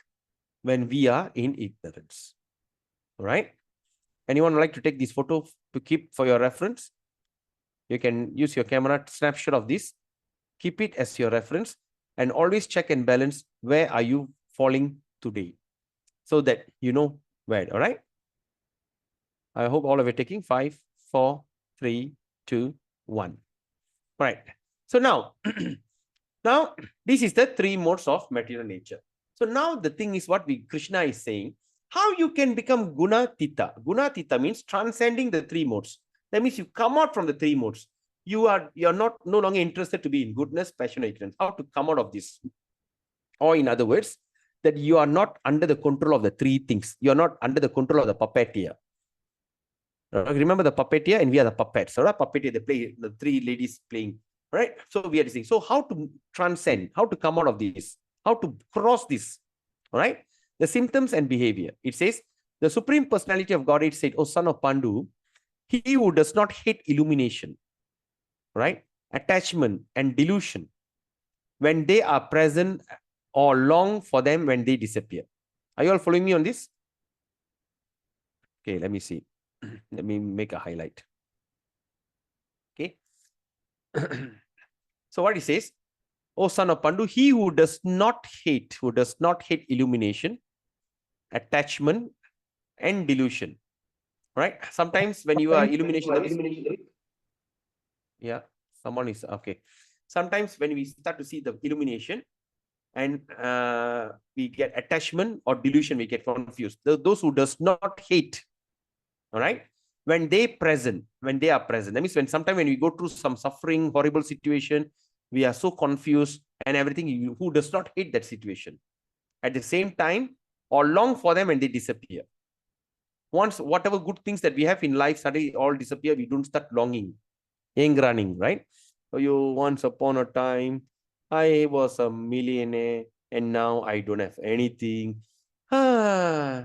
when we are in ignorance. All right. Anyone would like to take this photo to keep for your reference? You can use your camera snapshot of this. Keep it as your reference and always check and balance where are you falling today so that you know where. All right. I hope all of you are taking 5, 4, 3, 2, 1. Right. So now, now this is the 3 modes of material nature. So now the thing is what Krishna is saying, how you can become Gunatita. Gunatita means transcending the 3 modes. That means you come out from the 3 modes. You are no longer interested to be in goodness, passion, or ignorance. How to come out of this? Or in other words, that you are not under the control of the 3 things. You are not under the control of the puppeteer. Remember the puppeteer, and we are the puppets. So puppeteer, they play, the 3 ladies playing, right? So we are this thing. So how to transcend, how to come out of this, how to cross this, all right? The symptoms and behavior. It says, the Supreme Personality of Godhead said, O son of Pandu, he who does not hate illumination, right? Attachment and delusion, when they are present, or long for them when they disappear. Are you all following me on this? Okay, let me see. Let me make a highlight. Okay. So what he says, O son of Pandu, he who does not hate illumination, attachment, and delusion. Right? Sometimes when you are illumination, yeah, someone is okay. Sometimes when we start to see the illumination and we get attachment or delusion, we get confused. Those who does not hate, all right, when they are present, that means sometimes when we go through some suffering, horrible situation, we are so confused and everything, who does not hate that situation. At the same time, or long for them and they disappear. Once whatever good things that we have in life suddenly all disappear, we don't start longing, running, right? So you, once upon a time, I was a millionaire and now I don't have anything. All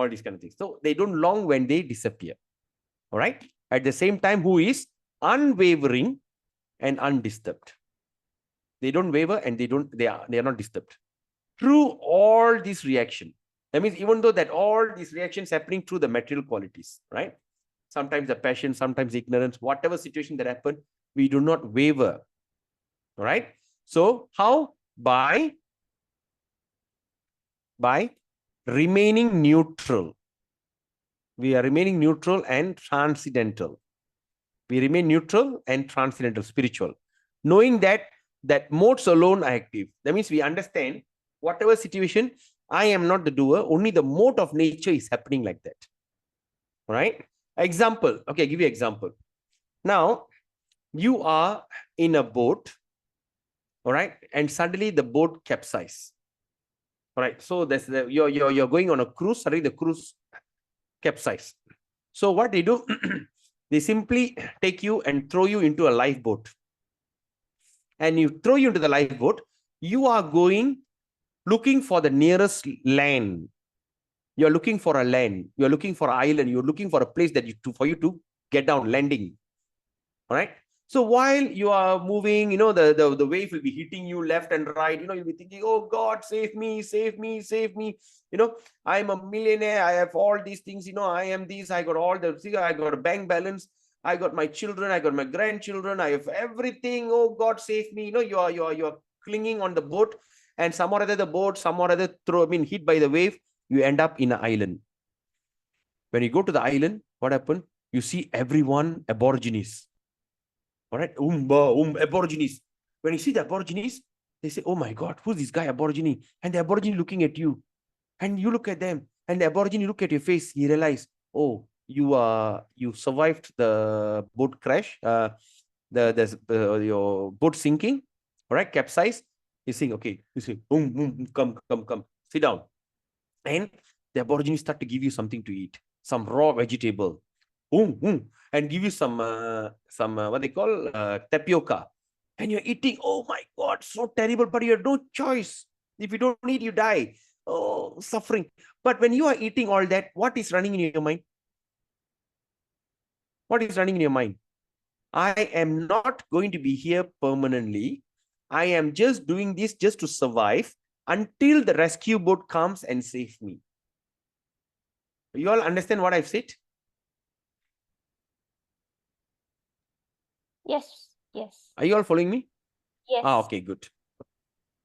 these kind of things. So they don't long when they disappear. All right. At the same time, who is unwavering and undisturbed. They don't waver and they are not disturbed. Through all these reaction. That means even though that all these reactions happening through the material qualities, right? Sometimes the passion, sometimes ignorance, whatever situation that happen, we do not waver. All right. So how? By remaining neutral. We are remaining neutral and transcendental. We remain neutral and transcendental, spiritual. Knowing that modes alone are active. That means we understand whatever situation, I am not the doer, only the mode of nature is happening like that. All right. Example. Okay, I'll give you an example. Now, you are in a boat, all right, and suddenly the boat capsizes. All right. So that's you're going on a cruise, suddenly the cruise capsizes. So what they do, they simply take you and throw you into a lifeboat. And you throw you into the lifeboat, you are going looking for the nearest land. You're looking for a land. You're looking for an island. You're looking for a place that for you to get down, landing. All right. So while you are moving, the wave will be hitting you left and right. You'll be thinking, oh God, save me, save me, save me. I'm a millionaire. I have all these things. I am this. I got all I got a bank balance. I got my children. I got my grandchildren. I have everything. Oh God, save me. You're clinging on the boat, and some or other the boat, some or other hit by the wave. You end up in an island. When you go to the island, what happened? You see everyone Aborigines. All right, Aborigines. When you see the Aborigines, they say, oh my God, who's this guy Aborigine? And the Aborigine looking at you. And you look at them. And the Aborigine look at your face. You realize, oh, you survived the boat crash, your boat sinking, all right, capsize. You saying, okay, you say, come, sit down. And the Aborigines start to give you something to eat, some raw vegetable, and give you some what they call tapioca, and you're eating. Oh my God, so terrible! But you have no choice. If you don't eat, you die. Oh, suffering. But when you are eating all that, what is running in your mind? What is running in your mind? I am not going to be here permanently. I am just doing this just to survive until the rescue boat comes and saves me. You all understand what I've said? Yes, yes. Are you all following me? Yes. Okay, good.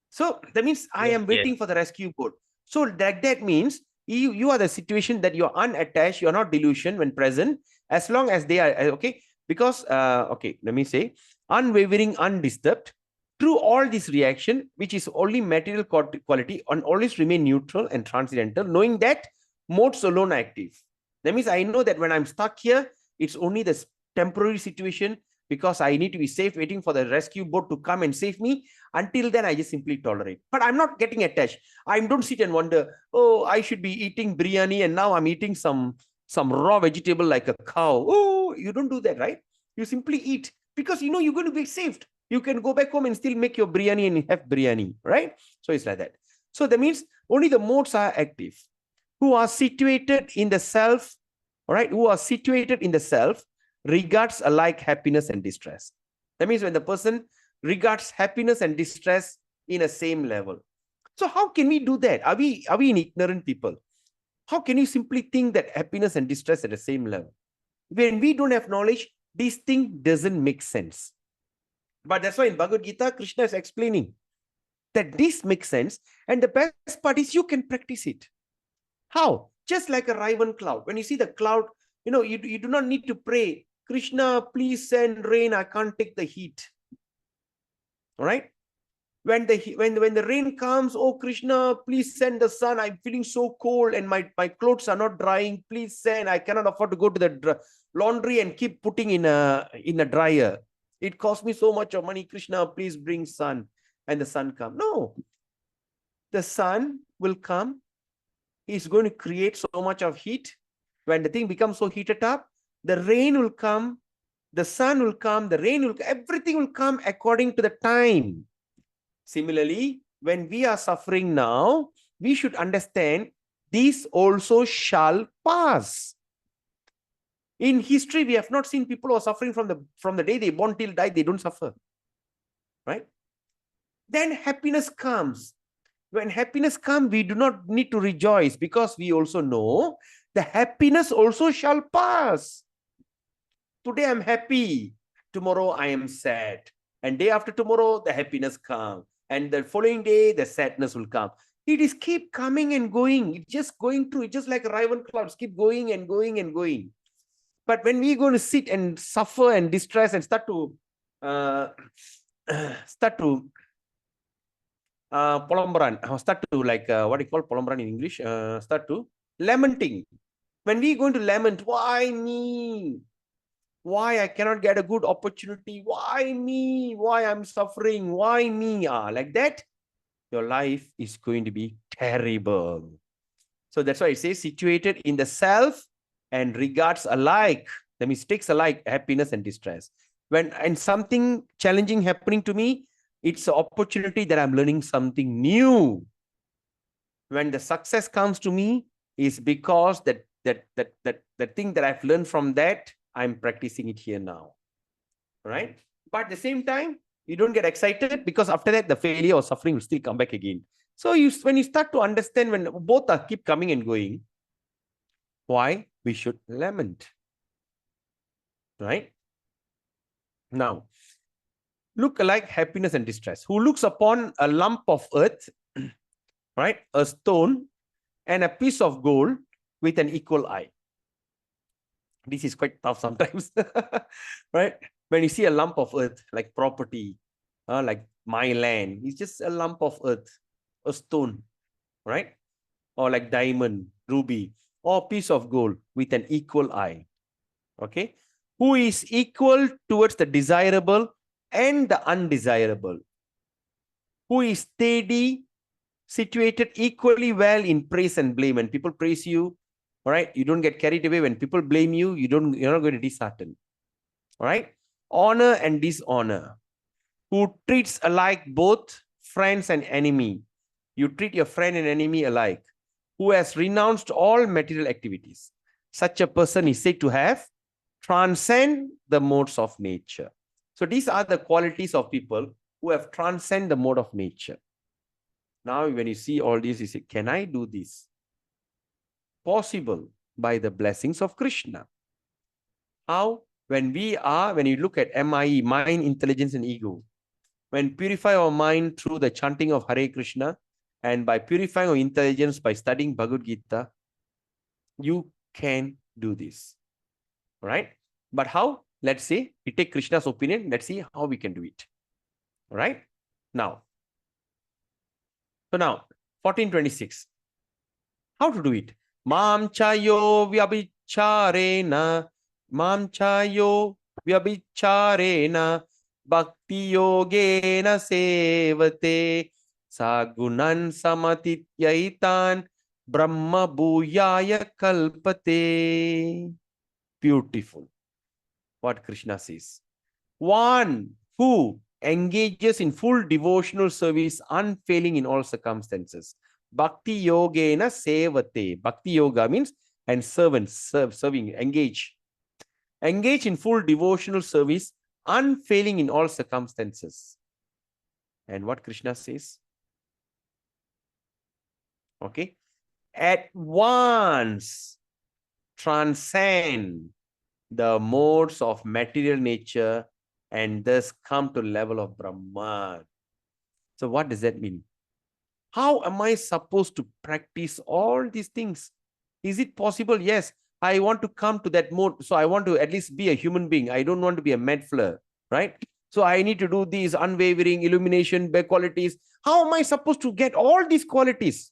So that means I am waiting for the rescue boat. So that means You are the situation that you're unattached, you're not delusion when present, as long as they are, okay, because, okay, let me say, unwavering, undisturbed, through all this reaction, which is only material quality, and always remain neutral and transcendental, knowing that modes alone are active. That means I know that when I'm stuck here, it's only the temporary situation, because I need to be safe, waiting for the rescue boat to come and save me. Until then, I just simply tolerate. But I'm not getting attached. I don't sit and wonder, oh, I should be eating biryani and now I'm eating some raw vegetable like a cow. Oh, you don't do that, right? You simply eat because you know you're going to be saved. You can go back home and still make your biryani and have biryani, right? So it's like that. So that means only the modes are active, who are situated in the self, all right, who are situated in the self, regards alike happiness and distress. That means when the person regards happiness and distress in a same level. So how can we do that? Are we an ignorant people? How can you simply think that happiness and distress at the same level? When we don't have knowledge, this thing doesn't make sense. But that's why in Bhagavad Gita, Krishna is explaining that this makes sense. And the best part is you can practice it. How? Just like a raven cloud. When you see the cloud, you know, you do not need to pray, Krishna, please send rain. I can't take the heat. All right. When the rain comes, oh Krishna, please send the sun. I'm feeling so cold and my clothes are not drying. Please send. I cannot afford to go to the laundry and keep putting in a dryer. It costs me so much of money. Krishna, please bring sun. And the sun comes. No. The sun will come. He's going to create so much of heat. When the thing becomes so heated up, the rain will come, the sun will come, the rain will, everything will come according to the time. Similarly, when we are suffering now, we should understand this also shall pass. In history, we have not seen people who are suffering from the day they born till die, they don't suffer. Right? Then happiness comes. When happiness comes, we do not need to rejoice, because we also know the happiness also shall pass. Today I'm happy, tomorrow I am sad. And day after tomorrow, the happiness comes. And the following day, the sadness will come. It is keep coming and going. It's just going through. It's just like raven clouds, keep going and going and going. But when we're going to sit and suffer and distress and start to polombaran, start to like, what do you call polombaran in English? Start to lamenting. When we're going to lament, why me? Why I cannot get a good opportunity? Why me? Why I'm suffering? Why me? Like that, your life is going to be terrible. So that's why it says situated in the self and regards alike, the mistakes alike, happiness and distress. And something challenging happening to me, it's an opportunity that I'm learning something new. When the success comes to me, is because that thing that I've learned from that, I'm practicing it here now. Right? But at the same time, you don't get excited, because after that, the failure or suffering will still come back again. So when you start to understand, when both are keep coming and going, why we should lament. Right? Now, look alike happiness and distress. Who looks upon a lump of earth, right, a stone, and a piece of gold with an equal eye. This is quite tough sometimes, right? When you see a lump of earth, like property, like my land, it's just a lump of earth, a stone, right? Or like diamond, ruby, or piece of gold with an equal eye. Okay? Who is equal towards the desirable and the undesirable? Who is steady, situated equally well in praise and blame. When people praise you, all right, you don't get carried away. When people blame you, you're not going to dishearten. All right? Honor and dishonor. Who treats alike both friends and enemy. You treat your friend and enemy alike. Who has renounced all material activities. Such a person is said to have transcend the modes of nature. So these are the qualities of people who have transcend the mode of nature. Now, when you see all this, you say, can I do this? Possible by the blessings of Krishna. How? When you look at MIE, mind, intelligence, and ego, when purify our mind through the chanting of Hare Krishna, and by purifying our intelligence by studying Bhagavad Gita, You can do this, right? But how? Let's say we take Krishna's opinion. Let's see how we can do it, right? Now, so now 1426. How to do it? Mam chayo vyabhicharena, mam chayo vyabhicharena, bhakti yogena sevate, sagunan samatityaitan, brahma bhuyaya kalpate. Beautiful. What Krishna says. One who engages in full devotional service, unfailing in all circumstances. Bhakti yogena sevate. Bhakti yoga means and servant, serving, engage. Engage in full devotional service, unfailing in all circumstances. And what Krishna says? Okay. At once transcend the modes of material nature and thus come to the level of Brahman. So what does that mean? How am I supposed to practice all these things? Is it possible? Yes. I want to come to that mode. So I want to at least be a human being. I don't want to be a mad fleur, right? So I need to do these unwavering illumination, big qualities. How am I supposed to get all these qualities?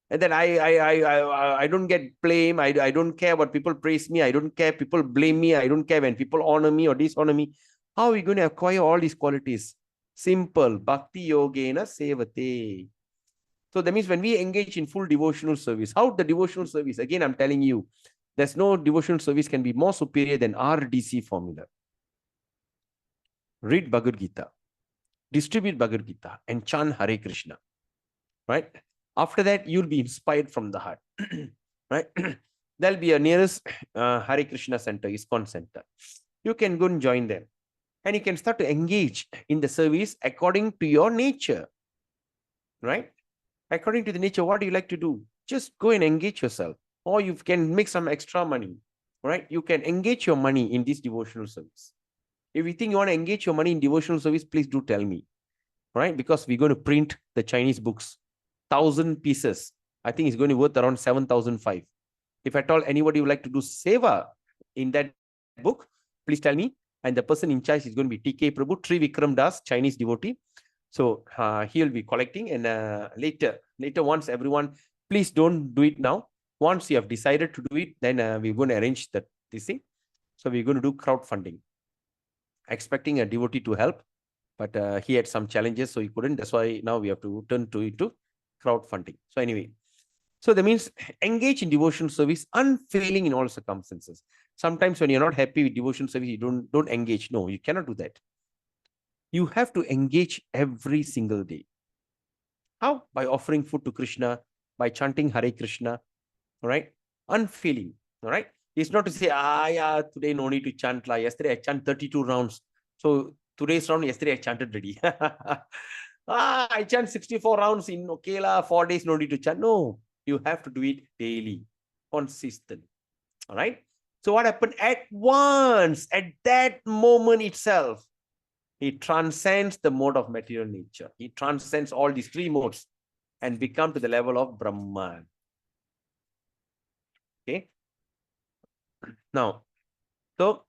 And then I don't get blame. I don't care what people praise me. I don't care people blame me. I don't care when people honor me or dishonor me. How are we going to acquire all these qualities? Simple. Bhakti yogena sevate. So that means when we engage in full devotional service, how the devotional service? Again, I'm telling you, there's no devotional service can be more superior than RDC formula. Read Bhagavad Gita, distribute Bhagavad Gita, and chant Hare Krishna. Right? After that, you'll be inspired from the heart. Right? There'll be a nearest Hare Krishna center, ISKCON center. You can go and join them. And you can start to engage in the service according to your nature. Right? According to the nature, what do you like to do? Just go and engage yourself. Or you can make some extra money. Right? You can engage your money in this devotional service. If you think you want to engage your money in devotional service, please do tell me. Right? Because we're going to print the Chinese books. 1,000 pieces. I think it's going to be worth around 7,500. If at all anybody would like to do seva in that book, please tell me. And the person in charge is going to be TK Prabhu, Trivikram Das, Chinese devotee. So he'll be collecting, and later once everyone, please don't do it now. Once you have decided to do it, then we're going to arrange this thing. So we're going to do crowdfunding. Expecting a devotee to help, but he had some challenges, so he couldn't. That's why now we have to turn to it to crowdfunding. So anyway, so that means engage in devotional service, unfailing in all circumstances. Sometimes when you're not happy with devotional service, you don't engage. No, you cannot do that. You have to engage every single day. How? By offering food to Krishna, by chanting Hare Krishna, all right? Unfailing, all right? It's not to say, yeah, today no need to chant. Yesterday I chanted 32 rounds. So today's round, yesterday I chanted already. I chant 64 rounds in 4 days, no need to chant. No, you have to do it daily, consistent. All right. So what happened at once, at that moment itself, he transcends the mode of material nature. He transcends all these three modes and become to the level of Brahman. Okay. Now, so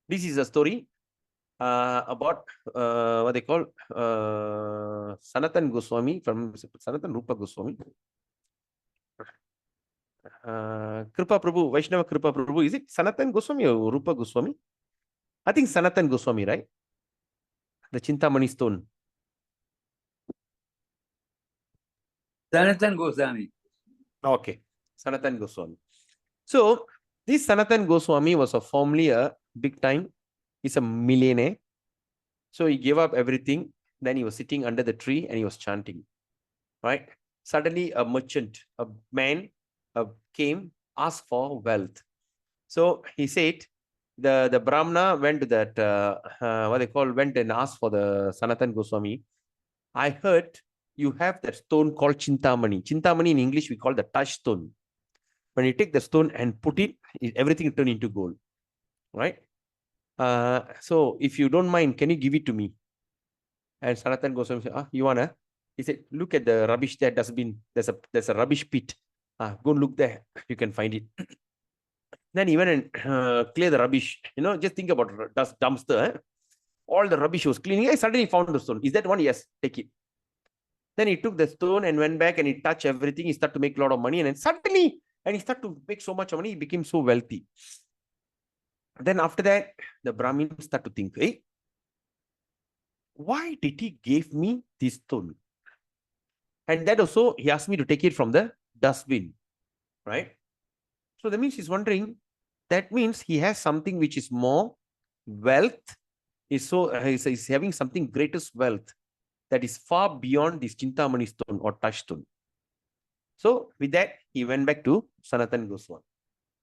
this is a story about what they call Sanatan Goswami from Sanatan Rupa Goswami. Kripa Prabhu, Vaishnava Kripa Prabhu, is it Sanatan Goswami or Rupa Goswami? I think Sanatan Goswami, right? The Chintamani stone. Sanatan Goswami. Okay, Sanatan Goswami. So this Sanatan Goswami was formerly a big time. He's a millionaire. So he gave up everything. Then he was sitting under the tree and he was chanting. Right? Suddenly a merchant, a man came, asked for wealth. So he said, the Brahmana went to that, went and asked for the Sanatan Goswami. I heard you have that stone called Chintamani. Chintamani in English we call the touchstone. When you take the stone and put it, everything turn into gold. Right? So if you don't mind, can you give it to me? And Sanatan Goswami said, you wanna? He said, look at the rubbish there, dustbin. There's a rubbish pit. Go and look there. You can find it. Then he went and clear the rubbish. Just think about dust dumpster. All the rubbish was cleaning. I suddenly found the stone. Is that one? Yes, take it. Then he took the stone and went back and he touched everything. He started to make a lot of money. And then suddenly, and he started to make so much money, he became so wealthy. Then after that, the Brahmin started to think, hey, why did he give me this stone? And that also, he asked me to take it from the dustbin, right? So that means he's wondering, that means he has something which is more wealth. He's having something greatest wealth that is far beyond this Chintamani stone or touchstone. So with that, he went back to Sanatan Goswami.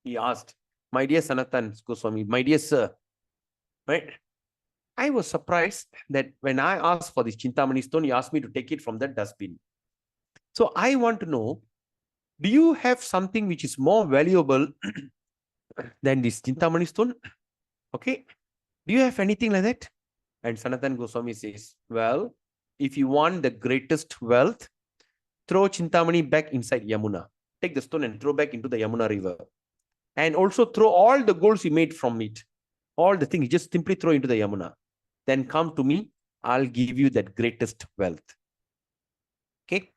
He asked, my dear Sanatan Goswami, my dear sir, right? I was surprised that when I asked for this Chintamani stone, he asked me to take it from the dustbin. So I want to know, do you have something which is more valuable than this Chintamani stone? Okay. Do you have anything like that? And Sanatan Goswami says, well, if you want the greatest wealth, throw Chintamani back inside Yamuna. Take the stone and throw back into the Yamuna river. And also throw all the golds you made from it. All the things, just simply throw into the Yamuna. Then come to me, I'll give you that greatest wealth. Okay.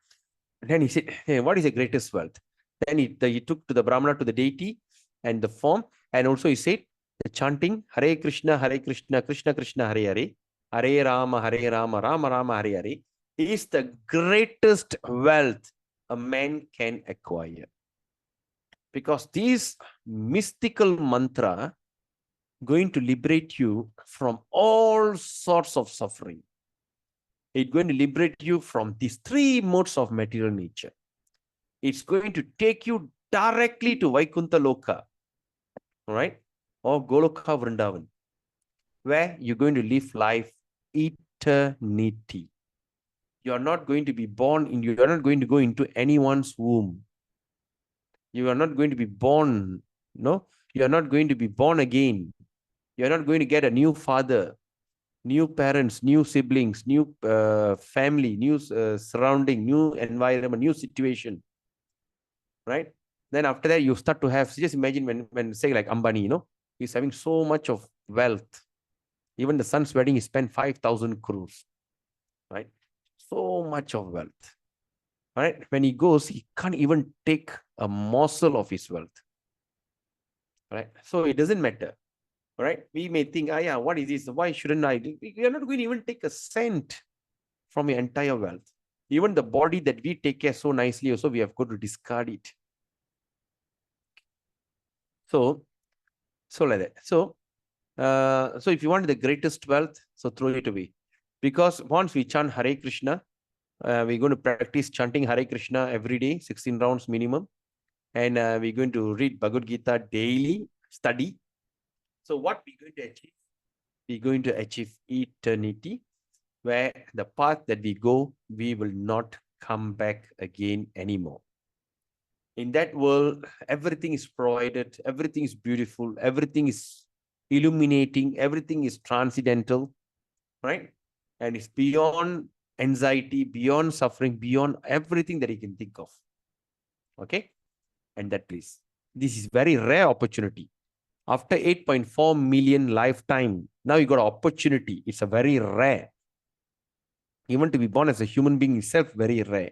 And then he said, hey, what is the greatest wealth? Then he took to the Brahmana, to the deity and the form. And also he said, the chanting, Hare Krishna, Krishna Krishna, Hare Hare, Hare Rama, Rama Rama, Hare Hare, is the greatest wealth a man can acquire. Because these mystical mantra going to liberate you from all sorts of suffering. It's going to liberate you from these three modes of material nature. It's going to take you directly to Vaikuntha Loka, all right, or Goloka Vrindavan, where you're going to live life eternity. You are not going to be born in, you are not going to go into anyone's womb. You are not going to be born, no, you are not going to be born again. You are not going to get a new father, new parents, new siblings, new family, new surrounding, new environment, new situation, right? Then after that, you start to have, just imagine when say like Ambani, he's having so much of wealth. Even the son's wedding, he spent 5,000 crores, right? So much of wealth, right? When he goes, he can't even take a morsel of his wealth, right? So it doesn't matter, right? We may think, yeah, what is this? Why shouldn't I? You're not going to even take a cent from your entire wealth. Even the body that we take care so nicely, also we have got to discard it. So like that. So if you want the greatest wealth, so throw it away. Because once we chant Hare Krishna, we're going to practice chanting Hare Krishna every day, 16 rounds minimum. And we're going to read Bhagavad Gita daily, study. So what we're going to achieve? We're going to achieve eternity, where the path that we go, we will not come back again anymore. In that world, everything is provided, everything is beautiful, everything is illuminating, everything is transcendental, right? And it's beyond anxiety, beyond suffering, beyond everything that you can think of. Okay? And that place. This is very rare opportunity. After 8.4 million lifetime, now you got an opportunity. It's a very rare. Even to be born as a human being itself, very rare.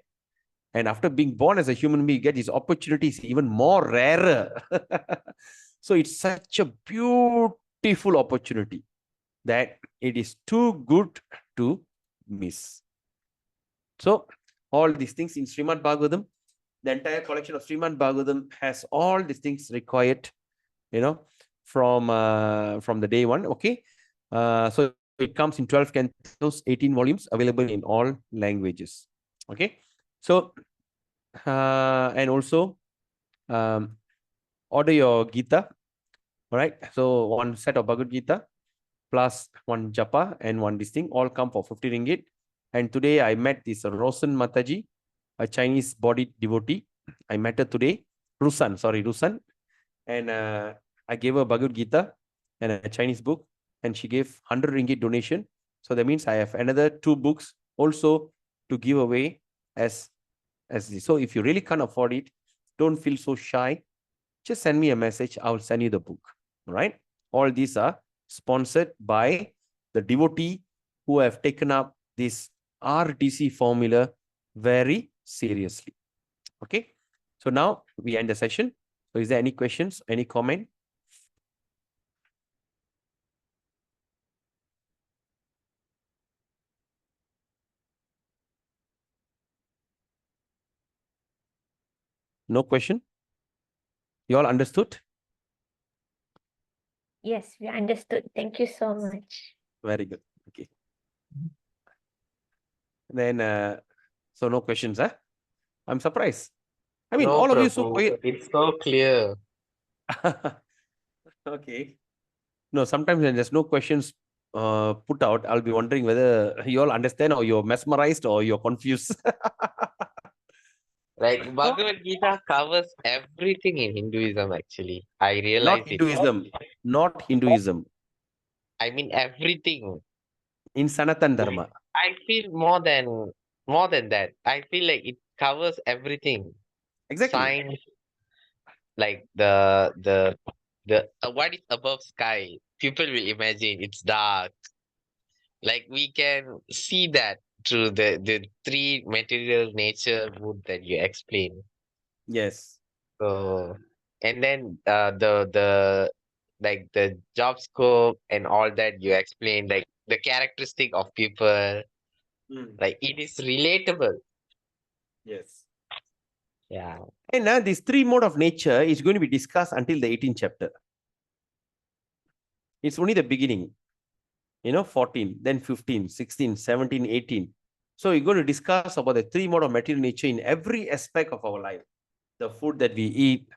And after being born as a human being, you get these opportunities even more rarer. So it's such a beautiful opportunity that it is too good to miss. So all these things in Srimad Bhagavatam, the entire collection of Srimad Bhagavatam has all these things required, from the day one. Okay. So it comes in 12 cantos, 18 volumes, available in all languages. Okay. So, and also order your Gita. All right. So one set of Bhagavad Gita plus one japa and one this thing, all come for 50 ringgit. And today I met this Rosan Mataji, a Chinese body devotee. I met her today. Rusan. And I gave her Bhagavad Gita and a Chinese book, and she gave 100 ringgit donation. So that means I have another 2 books also to give away as this. So if you really can't afford it, Don't feel so shy. Just send me a message. I'll send you the book. All right. All these are sponsored by the devotee who have taken up this RTC formula very seriously. Okay. So now we end the session. So is there any questions, any comment? No question? You all understood? Yes, we understood. Thank you so much. Very good. Okay. Then, so no questions, huh? I'm surprised. I mean, No, all of you so Prabhu, quiet. it's so clear. Okay. No, sometimes when there's no questions put out, I'll be wondering whether you all understand or you're mesmerized or you're confused. Like Bhagavad Gita covers everything in Hinduism actually. I Not realized it. Hinduism. Not Hinduism. I mean everything. In Sanatan Like, Dharma. I feel more than that. I feel like it covers everything. Exactly. Science, like the what is above sky. People will imagine it's dark. Like we can see that through the three material nature wood that you explain. Yes. So and then the like the job scope and all that you explain, like the characteristic of people, like it is relatable. Yes. Yeah. And this three mode of nature is going to be discussed until the 18th chapter. It's only the beginning. 14, then 15, 16, 17, 18. So you're going to discuss about the three mode of material nature in every aspect of our life. The food that we eat,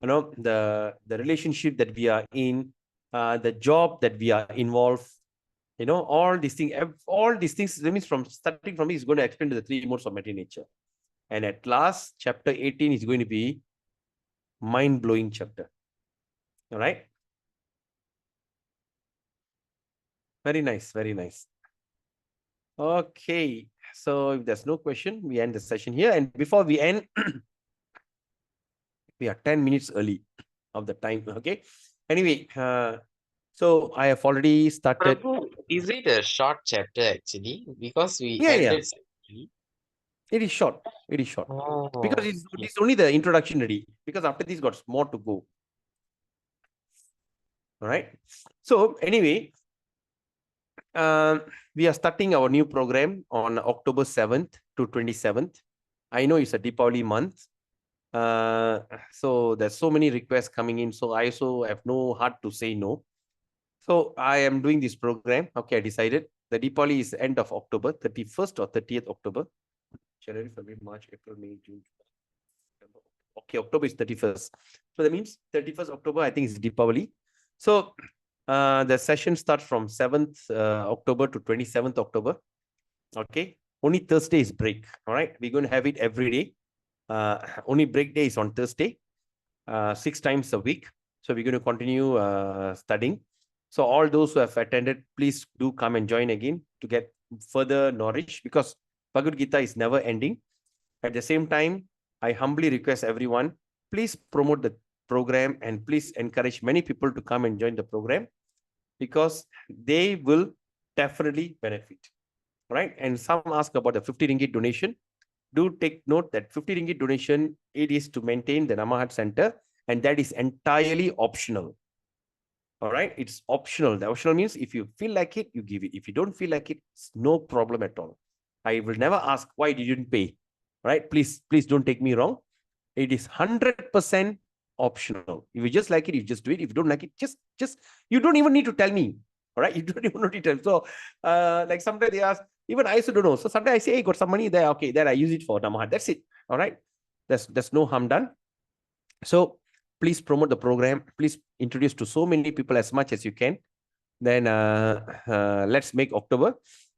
the relationship that we are in, the job that we are involved, all these things, that means from starting from, is going to explain to the three modes of material nature. And at last, chapter 18 is going to be mind-blowing chapter. All right. Very nice. Very nice. Okay. So if there's no question, we end the session here. And before we end, we are 10 minutes early of the time. Okay. Anyway, so I have already started. Prabhu, is it a short chapter actually? Because we Yeah. ended. It is short. It is short. Oh, Because it's only the introduction ready. Because after this got more to go. All right. So anyway, we are starting our new program on October 7th to 27th. I know it's a Deepavali month. So there's so many requests coming in. So I also have no heart to say no. So I am doing this program. Okay, I decided. The Deepavali is end of October, 31st or 30th October. January, February, March, April, May, June. Okay, October is 31st. So that means 31st October, I think is Deepavali. So the session starts from 7th October to 27th October. Okay. Only Thursday is break. All right. We're going to have it every day. Only break day is on Thursday, 6 times a week. So we're going to continue studying. So all those who have attended, please do come and join again to get further knowledge, because Bhagavad Gita is never ending. At the same time, I humbly request everyone, please promote the program and please encourage many people to come and join the program, because they will definitely benefit. Right? And some ask about the 50 ringgit donation. Do take note that 50 ringgit donation, it is to maintain the Namahat Center, and that is entirely optional. All right, it's optional. The optional means if you feel like it, you give it. If you don't feel like it, it's no problem at all. I will never ask why you didn't pay. Right? Please don't take me wrong. It is 100% optional. If you just like it, you just do it. If you don't like it, just you don't even need to tell me. All right, you don't even need to tell. So, like sometimes they ask, even I also don't know. So sometimes I say, hey, got some money there. Okay, then I use it for Namahat. That's it. All right, there's no harm done. So please promote the program. Please introduce to so many people as much as you can. Then let's make October.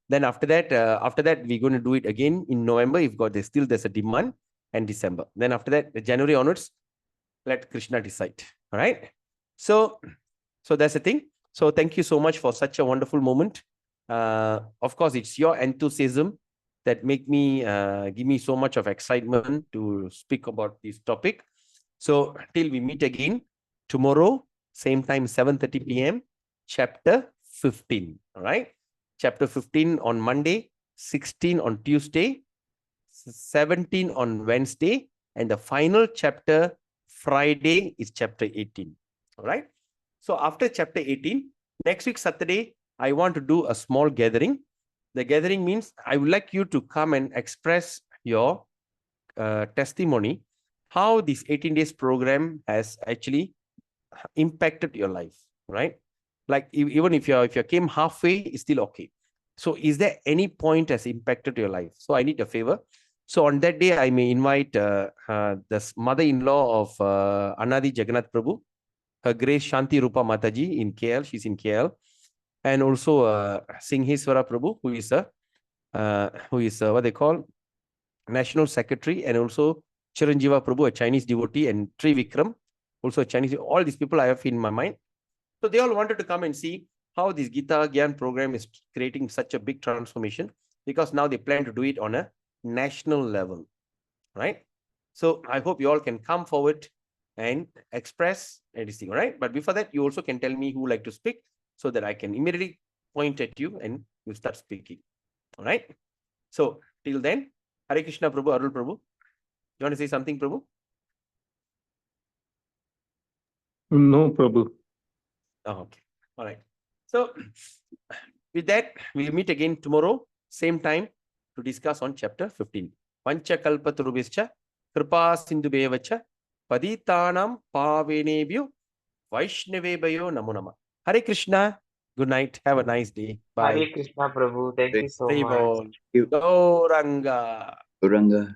Then after that, we're going to do it again in November if there's a demand, and December. Then after that, January onwards, let Krishna decide. All right. So that's the thing. So thank you so much for such a wonderful moment. Of course, it's your enthusiasm that give me so much of excitement to speak about this topic. So till we meet again tomorrow, same time, 7:30 p.m., chapter 15. All right. Chapter 15 on Monday, 16 on Tuesday, 17 on Wednesday, and the final chapter Friday is chapter 18. All right. So after chapter 18, next week, Saturday, I want to do a small gathering. The gathering means I would like you to come and express your testimony, how this 18 days program has actually impacted your life, right? Like even if you came halfway, it's still okay. So is there any point has impacted your life? So I need a favor. So on that day, I may invite the mother-in-law of Anadi Jagannath Prabhu, Her Grace Shanti Rupa Mataji in KL. She's in KL. And also Singheswara Prabhu, who is what they call National Secretary, and also Chiranjiva Prabhu, a Chinese devotee, and Trivikram, also a Chinese. All these people I have in my mind. So they all wanted to come and see how this Gita Gyan program is creating such a big transformation, because now they plan to do it on a national level, right? So I hope you all can come forward and express anything, right? But before that, you also can tell me who would like to speak, so that I can immediately point at you and you start speaking, all right? So till then, Hare Krishna Prabhu, Arul Prabhu. You want to say something, Prabhu? No, Prabhu. Oh, okay. All right. So with that, we'll meet again tomorrow, same time, to discuss on chapter 15. Pancha kalpatarubhischa kripa sindhubevacha paditanam pavenebhyo vaishnavebayo namo nama. Hare Krishna. Good night. Have a nice day. Bye. Hare Krishna Prabhu. Thank you so much. Gauranga. Guranga.